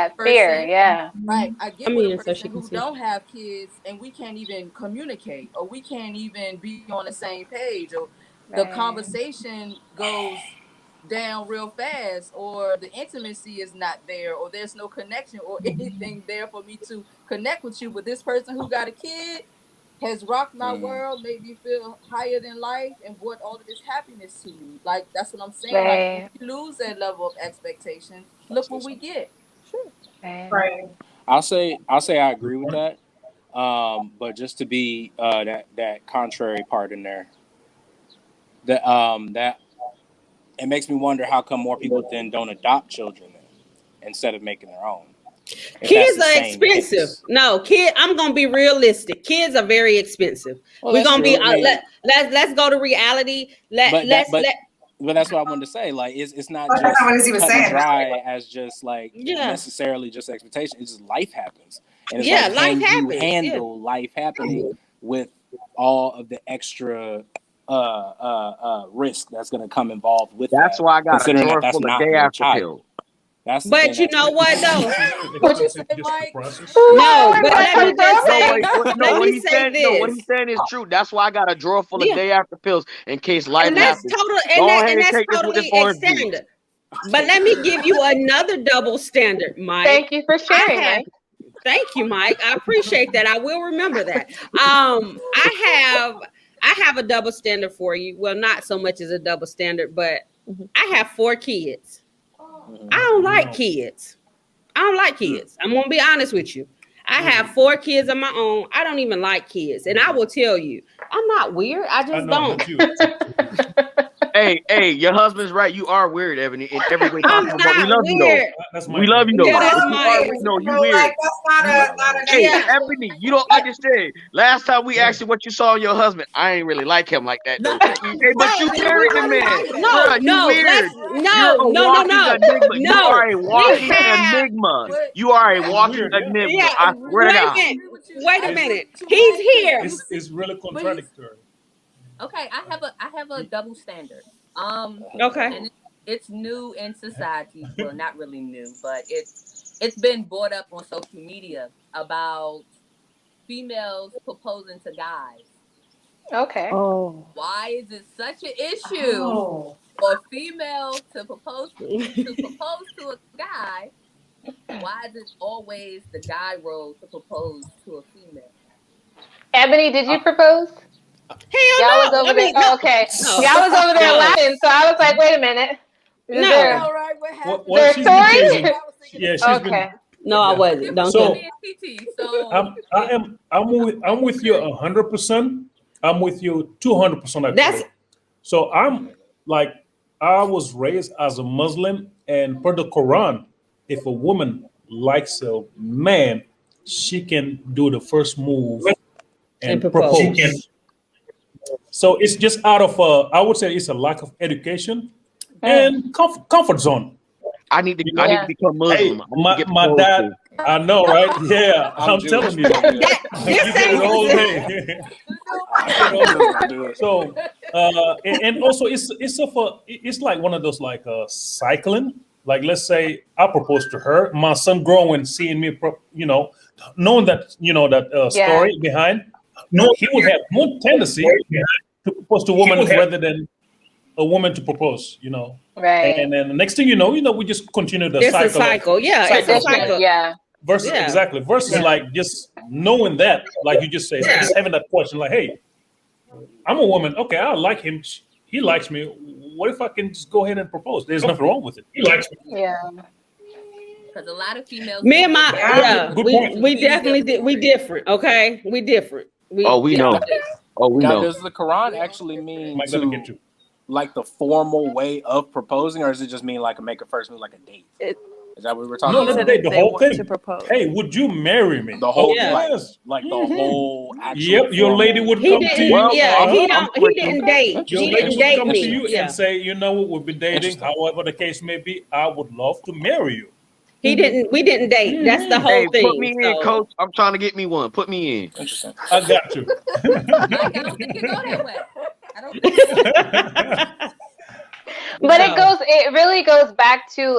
yeah. Right. I get with a person who don't have kids and we can't even communicate, or we can't even be on the same page, or the conversation goes down real fast, or the intimacy is not there, or there's no connection or anything there for me to connect with you. But this person who got a kid has rocked my world, made me feel higher than life, and brought all of this happiness to me. Like, that's what I'm saying. Like, if you lose that level of expectation, look what we get. Right. I'll say I agree with that. But just to be that contrary part in there, that it makes me wonder how come more people then don't adopt children instead of making their own. Kids are expensive. No, I'm gonna be realistic. Kids are very expensive. We're gonna be let's go to reality. But that's what I wanted to say. Like, it's not just cut and dry as just like necessarily just expectation. It's just life happens, and it's like, life can happens. you handle life happening with all of the extra risk that's going to come involved with That's that. why I got a considering drawer that that's full of not day your after child. pills. That's the But thing you that's know what though? What you say, Mike? No, but let me just No, say, wait, what let what me he's say saying, no, what this. he's saying is true. That's why I got a drawer full of Yeah. day after pills in case life And that's happens. total, Go ahead and and that's take this with totally this orange juice. standard. But let me give you another double standard, Mike. Thank you for sharing, I have, Mike. thank you, Mike. I appreciate that. I will remember that. I have a double standard for you. Well, not so much as a double standard, but I have 4 kids. I don't like kids. I don't like kids. I'm gonna be honest with you. I have 4 kids of my own. I don't even like kids, and I will tell you, I'm not weird. I just don't. Hey, your husband's right. You are weird, Ebony, in every way I'm possible. But we not love you though. weird. We love you though. Yeah, that's But you are, Mike. no, you weird. That's not an Hey, answer. Ebony, you don't understand. Last time we asked you what you saw in your husband, I ain't really like him like that though. Hey, but you married the man. No, Bruh, you no, weird. let's, You're no, a no, walking no, enigma. You no. are a walking We have, enigma. You are a walking enigma. yeah, I swear to wait a God. minute. Wait a minute. He's here. It's really contradictory. Okay, I have a double standard. Okay. And it's new in society. Well, not really new, but it's been brought up on social media about females proposing to guys. Okay. Oh. Why is it such an issue for a female to propose to a guy? Why is it always the guy role to propose to a female? Ebony, did you propose? Hell Y'all no. was over I mean, there. no. Oh, okay. No. Y'all was over there No. laughing, so I was like, wait a minute. Is No. there, All right, what happened? Well, she's been story? chasing. Yeah, she's Okay. No, I wasn't. Don't So- tell me. So I'm with you 100%. I'm with you 200% actually. That's- So I'm like, I was raised as a Muslim, and per the Quran, if a woman likes a man, she can do the first move and propose. So it's just out of I would say it's a lack of education and comfort zone. I need to become Muslim. Hey, I need to get my proposed dad, to. I know, right? Yeah, I'm Jewish. telling you. You get it all day. So, and also it's like one of those like cycling. Like, let's say I propose to her, my son growing, seeing me, knowing that that story behind. No, he would have more tendency to propose to a woman rather than a woman to propose. Right. And then the next thing you know, we just continue the It's cycle. a cycle. Yeah, it's a cycle. Yeah. Versus exactly versus like just knowing that, like you just say, just having that question, like, hey, I'm a woman. Okay, I like him. He likes me. What if I can just go ahead and propose? There's nothing wrong with it. He likes me. Yeah. because a lot of females. Me and my Good point. we definitely we different. Okay, we different. We know. Oh, we Now, know. does the Quran actually mean Mike, let me get you. like the formal way of proposing, or does it just mean like make a first move, like a date? Is that what we're talking No, about? no, the They whole want thing. to propose. Hey, would you marry me? The whole, yes. like the Mhm. whole actual. Yep, your formal- lady would He come to didn't. you. Well, Yeah, I'm he didn't switching. date. Your He lady didn't would date come to me. you Yeah. and say, you know what, we've been dating. Interesting. However the case may be, I would love to marry you. He didn't. We didn't date. That's the whole Hey, thing. put me in, So- coach. I'm trying to get me one. Put me in. Interesting. I got you. I don't think it go that way. I don't think But No. it really goes back to,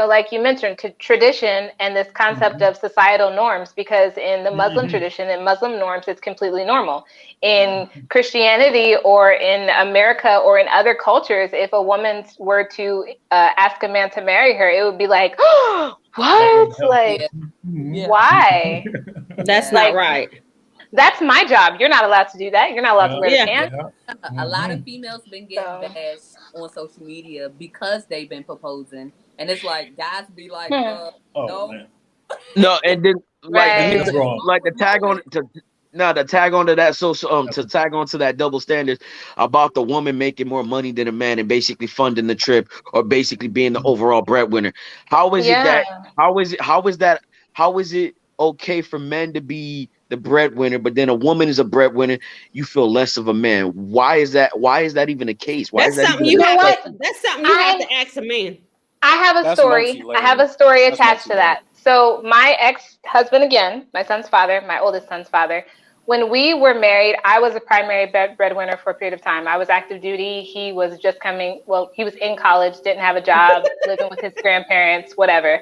like you mentioned, to tradition and this concept of societal norms, because in the Muslim tradition and Muslim norms, it's completely normal. In Christianity or in America or in other cultures, if a woman were to ask a man to marry her, it would be like, oh, what? Like, why? That's Like- not right. That's my job. You're not allowed to do that. You're not allowed to wear Yeah. the pants. a lot of females been getting So- bashed on social media because they've been proposing, and it's like guys be like, Oh, no. man. No, and then Right. That's wrong. like the tag on to tag onto that social to tag onto that double standards about the woman making more money than a man and basically funding the trip or basically being the overall breadwinner. How is it okay for men to be the breadwinner, but then a woman is a breadwinner, you feel less of a man? Why is that even the case? Why That's is that something even you a have. question? That's something you have to ask a man. I have a That's story. messy, I have a lady. story That's attached to messy, that. So my ex-husband, again, my son's father, my oldest son's father, when we were married, I was a primary breadwinner for a period of time. I was active duty. He was just he was in college, didn't have a job, living with his grandparents, whatever.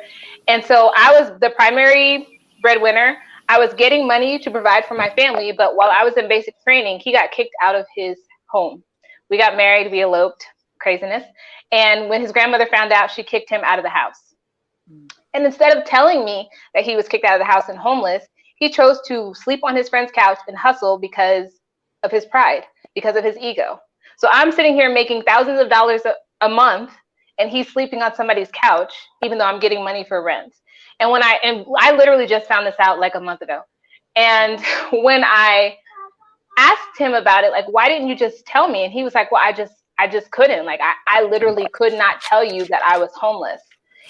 And so I was the primary breadwinner. I was getting money to provide for my family, but while I was in basic training, he got kicked out of his home. We got married, we eloped, craziness. And when his grandmother found out, she kicked him out of the house. And instead of telling me that he was kicked out of the house and homeless, he chose to sleep on his friend's couch and hustle because of his pride, because of his ego. So I'm sitting here making thousands of dollars a month, and he's sleeping on somebody's couch, even though I'm getting money for rent. And I literally just found this out like a month ago. And when I asked him about it, like, why didn't you just tell me? And he was like, well, I just couldn't. Like, I literally could not tell you that I was homeless,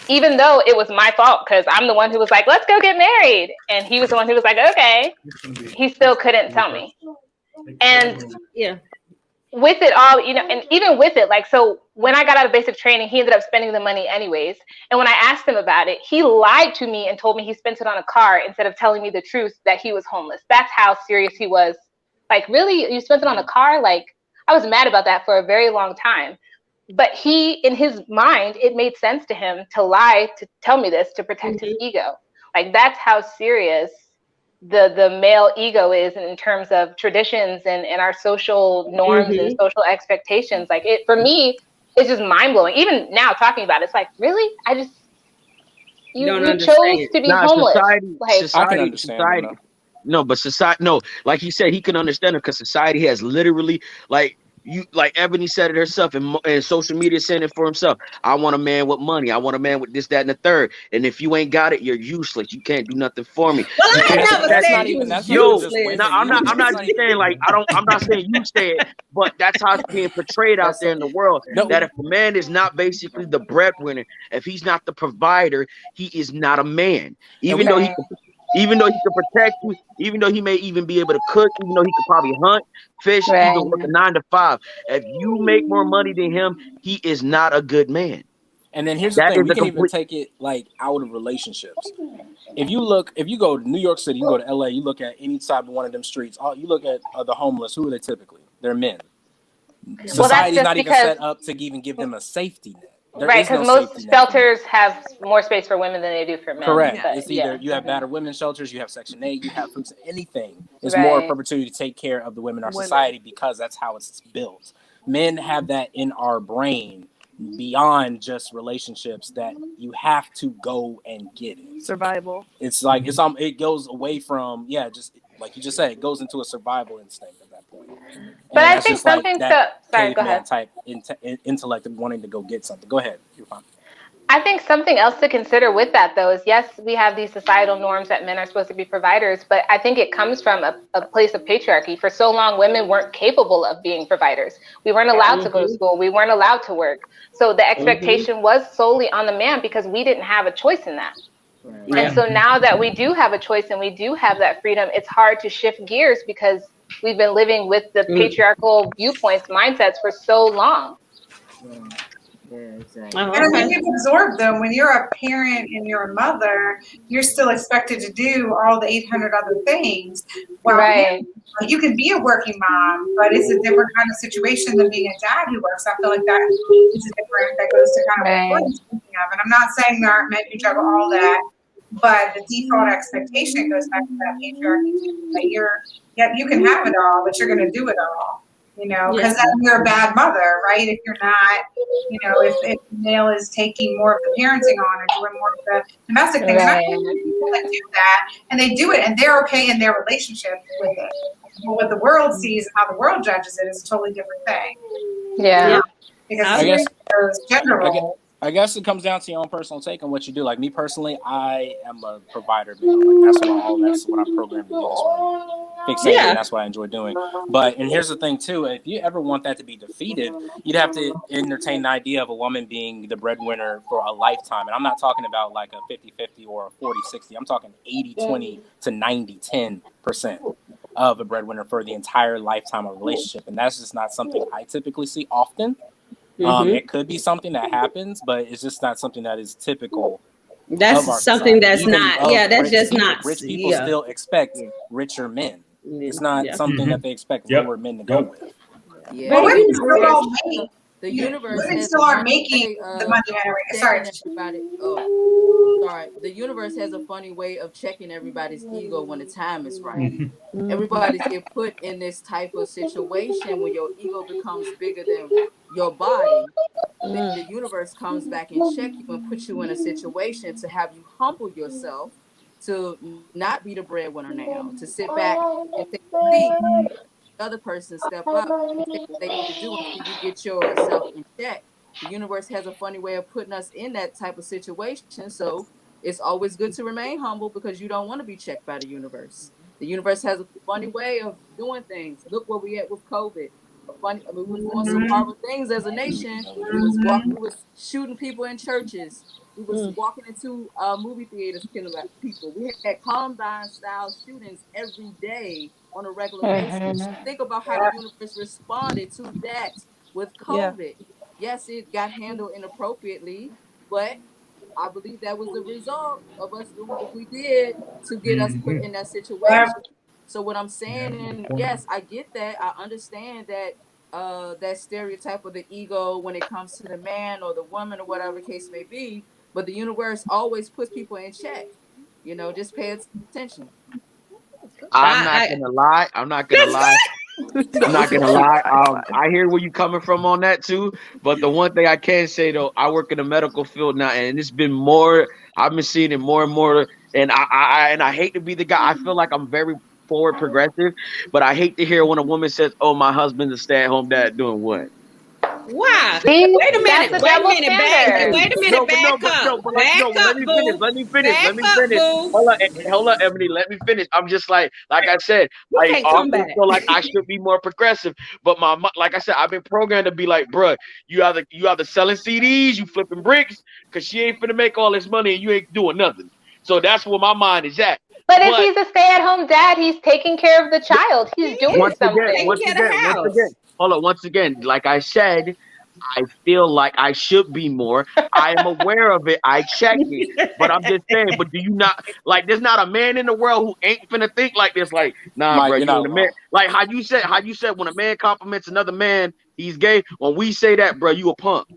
even though it was my fault, because I'm the one who was like, let's go get married. And he was the one who was like, okay. He still couldn't tell me. And yeah, with it all, and even with it, like, so when I got out of basic training, he ended up spending the money anyways. And when I asked him about it, he lied to me and told me he spent it on a car instead of telling me the truth that he was homeless. That's how serious he was. Like, really? You spent it on a car? Like, I was mad about that for a very long time. But in his mind, it made sense to him to lie, to tell me this, to protect his ego. Like, that's how serious the male ego is in terms of traditions and our social norms and social expectations. Like, for me, it's just mind blowing. Even now talking about it, it's like, really? You chose to be homeless. Society, I can understand. No, but society, no, like he said, he can understand it because society has literally, like Ebony said it herself, and social media saying it for himself. I want a man with money. I want a man with this, that, and the third. And if you ain't got it, you're useless. You can't do nothing for me. Well, I never said you was useless. I'm not just saying, like, I'm not saying you say it, but that's how it's being portrayed out there in the world. That if a man is not basically the breadwinner, if he's not the provider, he is not a man. Even though he can protect you, even though he may even be able to cook, even though he could probably hunt, fish, even work a 9 to 5. If you make more money than him, he is not a good man. And then here's the thing: we can even take it like out of relationships. If you go to New York City, you go to LA, you look at any side of one of them streets. You look at the homeless. Who are they typically? They're men. Society's not even set up to even give them a safety net. Right, because most shelters have more space for women than they do for men. Correct. But, it's either you have battered women's shelters, you have Section 8, you have food, anything. It's more perpetuity to take care of the women in our society because that's how it's built. Men have that in our brain beyond just relationships that you have to go and get it. Survival. It's like it goes away from just like you just said, it goes into a survival instinct at that point. But I think something sorry, go ahead. Type intellect of wanting to go get something. Go ahead. You're fine. I think something else to consider with that, though, is yes, we have these societal norms that men are supposed to be providers, but I think it comes from a place of patriarchy. For so long, women weren't capable of being providers. We weren't allowed to go to school. We weren't allowed to work. So the expectation was solely on the man because we didn't have a choice in that. And so now that we do have a choice and we do have that freedom, it's hard to shift gears because we've been living with the patriarchal viewpoints, mindsets for so long. Yeah, exactly. And when you've absorbed them, when you're a parent and you're a mother, you're still expected to do all the 800 other things. Well, you can be a working mom, but it's a different kind of situation than being a dad who works. I feel like that is a different, that goes to kind of what you're thinking of. And I'm not saying there aren't men who juggle all that, but the default expectation goes back to that patriarchy that you can have it all, but you're going to do it all. Because then you're a bad mother, right? If you're not, if the male is taking more of the parenting on or doing more of the domestic things. Right. And I think people that do that, and they do it, and they're okay in their relationship with it. But what the world sees and how the world judges it is a totally different thing. Yeah. Because those gender roles. I guess it comes down to your own personal take on what you do. Like me personally, I am a provider. Like that's what I'm programmed to do. That's what I'm fixated. And that's what I enjoy doing. And here's the thing too: if you ever want that to be defeated, you'd have to entertain the idea of a woman being the breadwinner for a lifetime. And I'm not talking about like a 50-50 or a 40-60. I'm talking 80-20 to 90-10% of a breadwinner for the entire lifetime of a relationship. And that's just not something I typically see often. It could be something that happens, but it's just not something that is typical. That's something that's not. That's just not. Rich people still expect richer men. It's not Yeah. something Mhm. that they expect Yep. lower men to go Yep. with. Yeah. But The women still universe, don't make. the universe Women has still a aren't funny making way the of money. Sorry. checking everybody. Oh, sorry. The universe has a funny way of checking everybody's ego when the time is right. Mhm. Everybody's get put in this type of situation when your ego becomes bigger than your body. Then the universe comes back and check you and put you in a situation to have you humble yourself, to not be the breadwinner now, to sit back and take a seat, the other person step up and say what they need to do until you get yourself in check. The universe has a funny way of putting us in that type of situation. So it's always good to remain humble because you don't want to be checked by the universe. The universe has a funny way of doing things. Look where we at with COVID. We was doing some horrible things as a nation. We was shooting people in churches. We was walking into movie theaters, killing people. We had Columbine style shootings every day on a regular basis. Think about how the universe responded to that with COVID. Yes, it got handled inappropriately, but I believe that was the result of us doing what we did to get us put in that situation. So what I'm saying, and yes, I get that. I understand that that stereotype of the ego when it comes to the man or the woman or whatever case may be, but the universe always puts people in check. Just pay attention. I'm not gonna lie. I'm not gonna lie. I hear where you coming from on that too. But the one thing I can say though, I work in the medical field now, and it's been more. I've been seeing it more and more. And I hate to be the guy. I feel like I'm very forward progressive, but I hate to hear when a woman says, "Oh, my husband's a stay-at-home dad doing what?" Why? See, Wait a that's minute. the Wait a double minute. standard. Wait a minute. Back up. Let me finish. Boo. Let me finish. Back Let me up, finish. boo. Hold up, Ebony. Let me finish. I'm just like I said, You I can't come often back. feel like I should be more progressive. But like I said, I've been programmed to be like, bruh, you either selling CDs, you flipping bricks, cause she ain't finna make all this money and you ain't doing nothing. So that's where my mind is at. But if he's a stay-at-home dad, he's taking care of the child. He's doing something. Once again, like I said, I feel like I should be more. I am aware of it. I check it. But I'm just saying, but do you not like there's not a man in the world who ain't finna think like this, like, nah, Mike, bro, you're you not a man. wrong. Like how you said when a man compliments another man, he's gay. When we say that, bro, you a punk.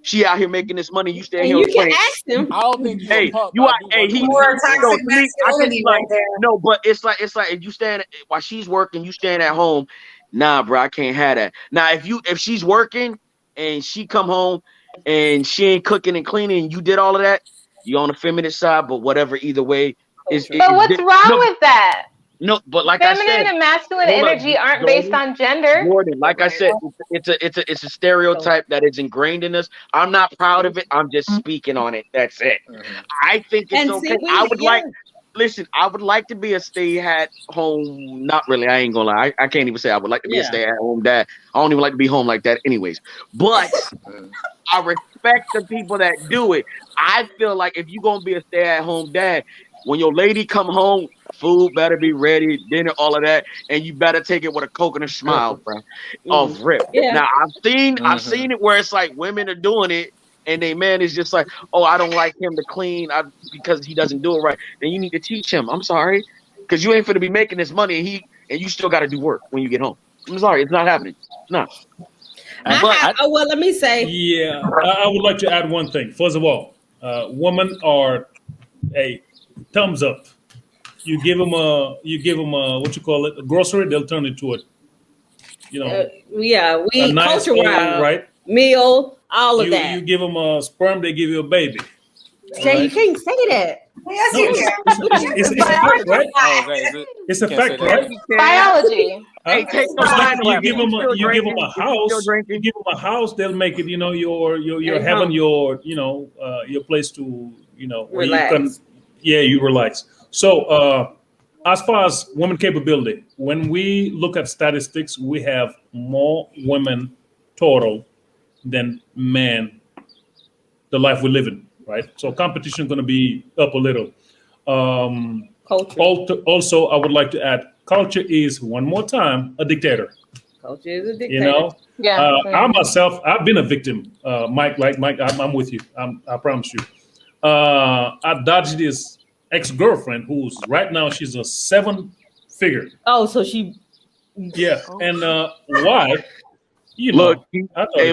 She out here making this money, you stand And here you and can playing. ask him. I don't think you a punk. You are I do wonder More what he toxic to me, I can masculinity be like, right there. no, but it's like if you stand while she's working, you stand at home. Nah, bro, I can't have that. Now, if she's working and she come home and she ain't cooking and cleaning, and you did all of that, you on the feminine side. But whatever, either way, But what's wrong with that? No, but like Feminine I said, and masculine hold up, energy aren't based on gender. Jordan, like I said, it's a stereotype that is ingrained in us. I'm not proud of it. I'm just speaking on it. That's it. I think it's And okay. see, I would like to be a stay-at-home. Not really. I ain't gonna lie. I can't even say I would like to be a stay-at-home dad. I don't even like to be home like that, anyways. But I respect the people that do it. I feel like if you're gonna be a stay-at-home dad, when your lady come home, food better be ready, dinner, all of that, and you better take it with a coconut smile, bro. Off rip. Yeah. Now I've seen it where it's like women are doing it, and they man is just like, oh, I don't like him to clean because he doesn't do it right. Then you need to teach him. I'm sorry, because you ain't finna be making this money, and you still got to do work when you get home. I'm sorry, it's not happening. It's not. Well, let me say. Yeah, I would like to add one thing. First of all, women are a thumbs up. You give them a what you call it, a grocery, they'll turn it to We a nice culture wild, right? Meal, all of that. You give them a sperm, they give you a baby. Jay, you can't say that. Yes, No, you can. it's a fact, right? It's a fact, right? Biology. Hey, take the You give them a house. You give them a house. They'll make it. Your heaven. Your place to where relax. you relax. So as far as women capability, when we look at statistics, we have more women total than men. The life we live in, right? So competition is going to be up a little. Culture. Also, I would like to add, culture is one more time a dictator. Culture is a dictator. Yeah. I myself, I've been a victim. Mike, I'm with you. I promise you. I dodged this ex-girlfriend who's right now she's a 7 figure. Oh, so she. Yeah, and why? You know, Look,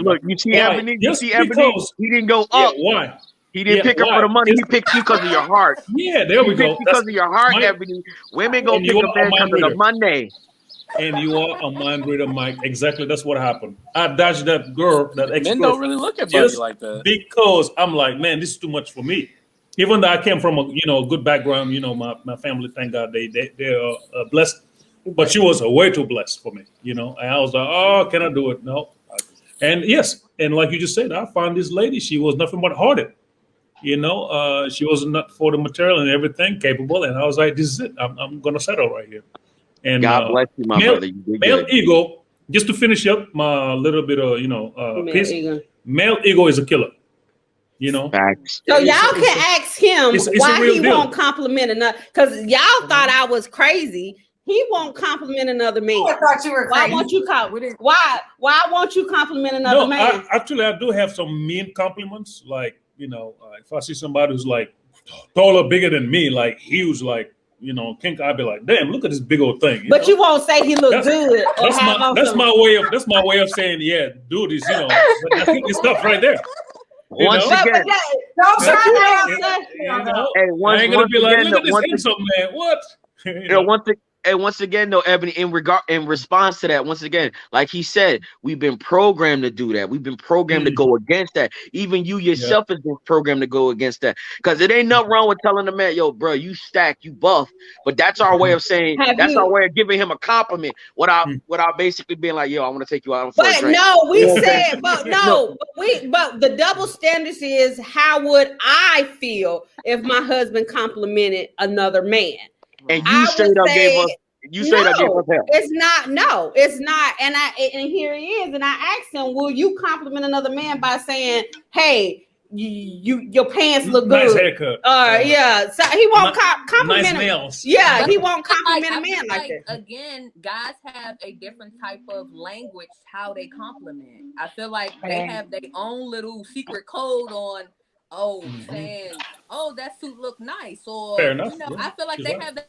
look, you see why? Ebony? You Just see Ebony? because. He didn't go Yeah, up. why? He didn't Yeah, pick her for why? the money. He Just- picked you because of your heart. Yeah, there we He go. picked you because of your heart, Mike, Ebony. Women gonna and pick you a are a man mind because of the reader. money. And you are a mind reader, Mike. Exactly, that's what happened. I dodged that girl, that ex Men don't really look at money like that. because I'm like, man, this is too much for me. Even though I came from a good background, my family, thank God, they are blessed. But she was way too blessed for me, and I was like, oh, can I do it? No. And yes, and like you just said, I found this lady. She was nothing but hearted. She was not for the material and everything, capable. And I was like, this is it. I'm gonna settle right here. And God bless you, my brother. You did male good. ego. Just to finish up my little bit of piece. Male ego is a killer. Facts. So y'all can ask him it's why a real he deal. won't compliment another. Because y'all thought I was crazy. He won't compliment another man. I thought you were Why crazy. won't you Why won't you compliment another No, man? I do have some mean compliments. Like, if I see somebody who's like taller, bigger than me, like huge, like, King, I'd be like, damn, look at this big old thing. But you won't say he looked good. Or That's my way of saying, yeah, dude is, it's stuff right there. Once again, don't try that. hey, I ain't gonna be like, again, look at this handsome man. What? once again, though, Ebony, in response to that, once again, like he said, we've been programmed to do that. We've been programmed to go against that. Even you yourself has been programmed to go against that. Because it ain't nothing wrong with telling the man, yo, bro, you stack, you buff. But that's our way of saying, our way of giving him a compliment without basically being like, yo, I want to take you out for a drink. No, we said, but the double standards is how would I feel if my husband complimented another man? And you straight up gave us. Hell. It's not. And here he is. And I asked him, will you compliment another man by saying, hey, your pants look good? Nice haircut. Yeah. So he won't compliment nice him. nails. Yeah, he won't compliment a man like that. Again, guys have a different type of language how they compliment. I feel like they have their own little secret code on saying, oh, that suit look nice. Or fair enough. I feel like they have their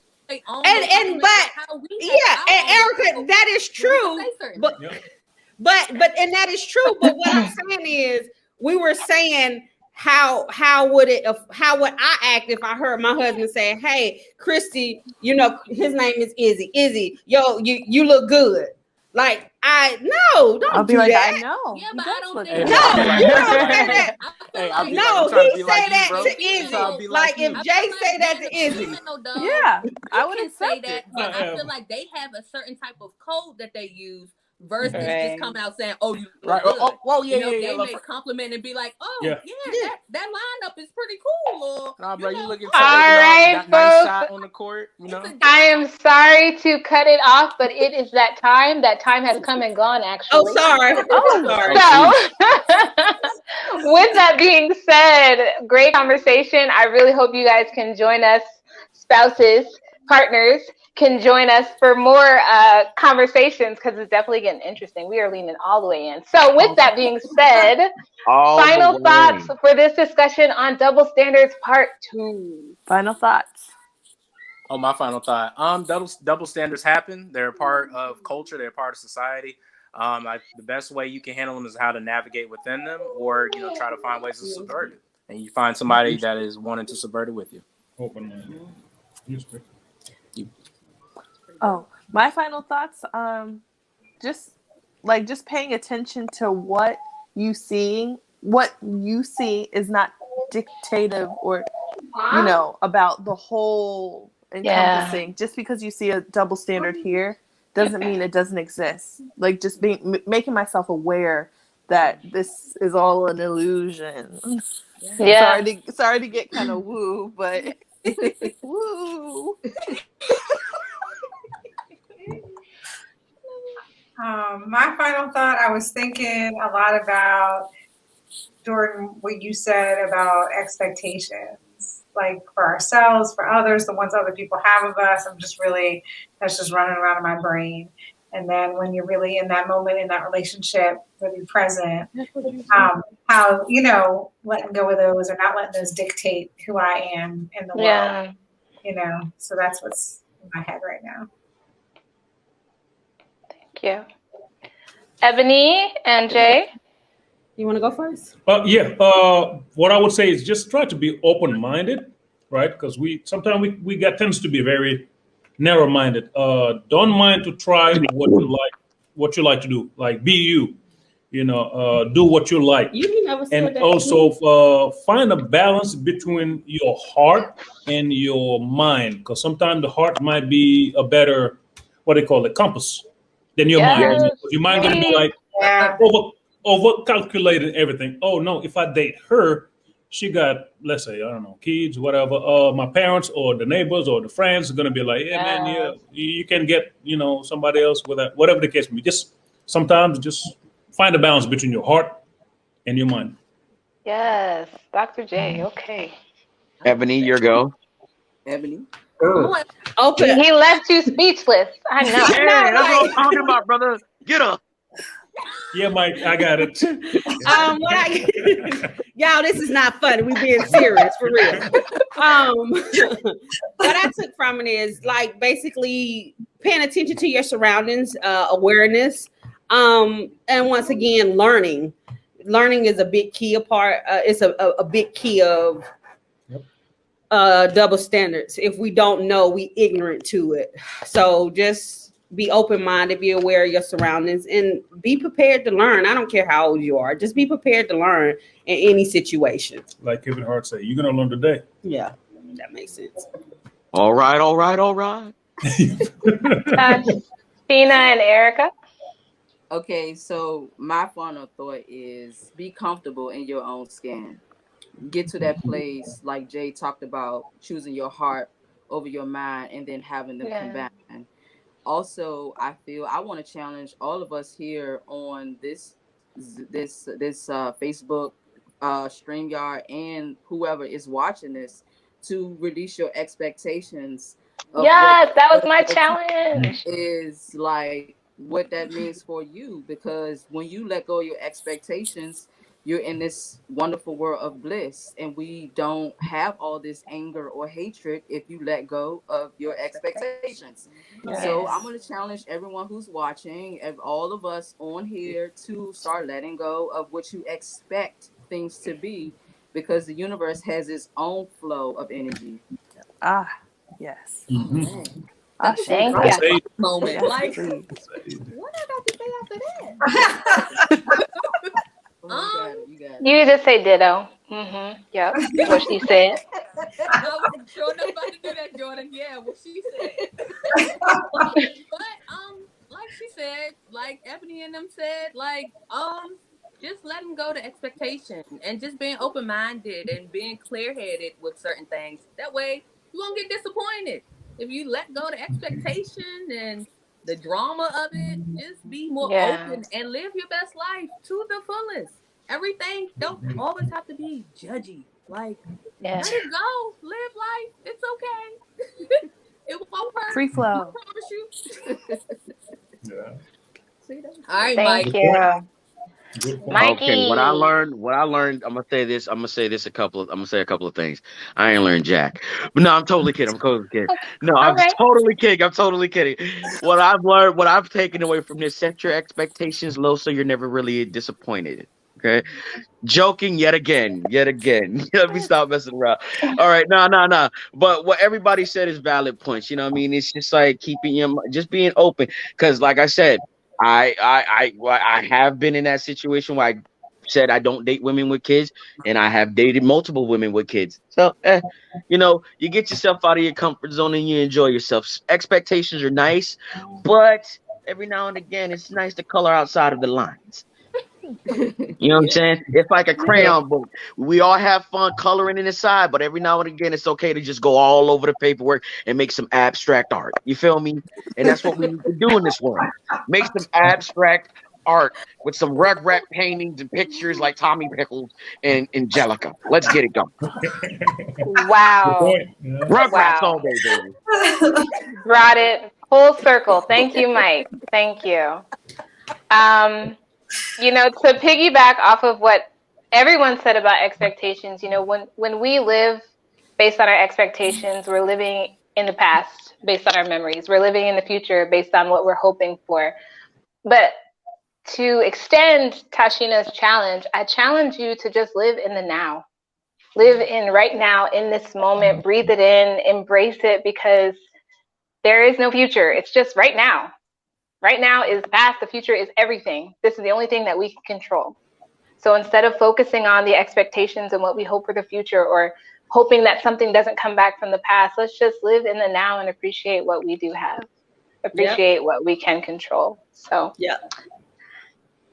own and Erica, that is true. But and that is true. But what I'm saying is, we were saying how would I act if I heard my husband say, "Hey, Christy, his name is Izzy. Izzy, yo, you look good." Like don't I'll be do like, that. I know. Yeah, but I don't think No, you don't say that. He say that to Izzy. Like if Jay say that to Izzy. Yeah, I would say that, but I feel like they have a certain type of code that they use versus just coming out saying, "Oh, you look good." They may compliment and be like, "Oh, yeah, that lineup is pretty cool." Or, nah, bro, you looking all right, got nice shot on the court. I am sorry to cut it off, but it is that time. That time has come and gone. Actually. Oh, sorry. Sorry. So, with that being said, great conversation. I really hope you guys can join us, spouses, partners, can join us for more conversations because it's definitely getting interesting. We are leaning all the way in. So with that being said, final thoughts for this discussion on double standards part 2. Final thoughts. Oh, my final thought. Double standards happen. They're a part of culture. They're a part of society. The best way you can handle them is how to navigate within them, or try to find ways to subvert it. And you find somebody that is wanting to subvert it with you. Oh, my final thoughts. Just paying attention to what you see is not dictative or about the whole encompassing. Just because you see a double standard here doesn't mean it doesn't exist. Like just making myself aware that this is all an illusion. Yeah. Sorry to get kind of woo, but woo. My final thought, I was thinking a lot about, Jordan, what you said about expectations, like for ourselves, for others, the ones other people have of us. That's just running around in my brain. And then when you're really in that moment, in that relationship, really present, how, letting go of those or not letting those dictate who I am in the world, so that's what's in my head right now. you. Ebony and Jay. You want to go first? Yeah. What I would say is just try to be open-minded, right? Because we sometimes we get tends to be very narrow-minded. Don't mind to try what you like to do. Like be you, do what you like. You never said And that. also find a balance between your heart and your mind, because sometimes the heart might be a better, what they call it, compass than your mind. Yes. Your mind gonna be like Yeah. over calculating everything. Oh no, if I date her, she got, let's say, I don't know, kids, whatever. My parents or the neighbors or the friends are gonna be like, yeah, man, yeah, you can get, somebody else with that, whatever the case may be. Just sometimes just find a balance between your heart and your mind. Yes, Dr. J. Okay. Ebony, your go. Ebony. Open. He left you speechless. I know. Hey, that's what I'm talking about, brother. Get up. Yeah, Mike, I got it. Y'all, this is not funny. We being serious for real. What I took from it is like basically paying attention to your surroundings, awareness, and once again, learning. Learning is a big key it's a big key of double standards. If we don't know, we ignorant to it. So just be open-minded, be aware of your surroundings, and be prepared to learn. I don't care how old you are. Just be prepared to learn in any situation. Like Kevin Hart said, you're gonna learn today. Yeah, that makes sense. All right. Tina and Erica. Okay, so my final thought is be comfortable in your own skin. Get to that place like Jay talked about, choosing your heart over your mind and then having them combine. Also, I feel I want to challenge all of us here on this Facebook StreamYard and whoever is watching this to release your expectations. Yes, that was my challenge. Is like what that means for you, because when you let go of your expectations, you're in this wonderful world of bliss, and we don't have all this anger or hatred if you let go of your expectations. Yes. So I'm going to challenge everyone who's watching, all of us on here, to start letting go of what you expect things to be, because the universe has its own flow of energy. Yes. Mm-hmm. Thank you. you. Moment. Like, what I got to say after that? You got it. You just say ditto. Mm-hmm. Yep. What she said. I was sure enough about to do that, Jordan. Yeah, what she said. But like she said, like Ebony and them said, like just letting go the expectation and just being open-minded and being clear-headed with certain things. That way you won't get disappointed. If you let go the expectation and the drama of it, just be more open and live your best life to the fullest. Everything don't always have to be judgy. Like, let it go, live life. It's okay. It won't hurt. Free flow. I promise you. Yeah. All right, Thank Mike. you. Mikey. Okay, what I learned, I'm gonna say a couple of things. I ain't learned jack. But no, I'm totally kidding. No, I'm totally kidding. What I've taken away from this, set your expectations low so you're never really disappointed. Okay. Joking yet again. Let me stop messing around. All right, no. But what everybody said is valid points. You know what I mean? It's just like just being open. Because like I said, I have been in that situation where I said I don't date women with kids, and I have dated multiple women with kids. So, you get yourself out of your comfort zone and you enjoy yourself. Expectations are nice, but every now and again, it's nice to color outside of the lines. You know what I'm saying? It's like a crayon book. We all have fun coloring in the side, but every now and again, it's okay to just go all over the paperwork and make some abstract art. You feel me? And that's what we need to do in this world. Make some abstract art with some rug paintings and pictures like Tommy Pickles and Angelica. Let's get it going. Wow. Rugrats all day, baby. Brought it full circle. Thank you, Mike. Thank you. To piggyback off of what everyone said about expectations, when we live based on our expectations, we're living in the past based on our memories. We're living in the future based on what we're hoping for. But to extend Tashina's challenge, I challenge you to just live in the now. Live in right now, in this moment, breathe it in, embrace it, because there is no future. It's just right now. Right now is past, the future is everything. This is the only thing that we can control. So instead of focusing on the expectations and what we hope for the future, or hoping that something doesn't come back from the past, let's just live in the now and appreciate what we do have. Appreciate what we can control. So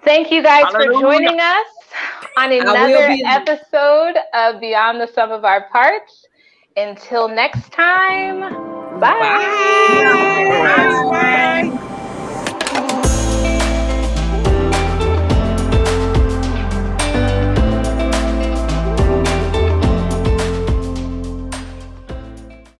thank you guys for joining us on another episode of Beyond the Sum of Our Parts. Until next time, bye.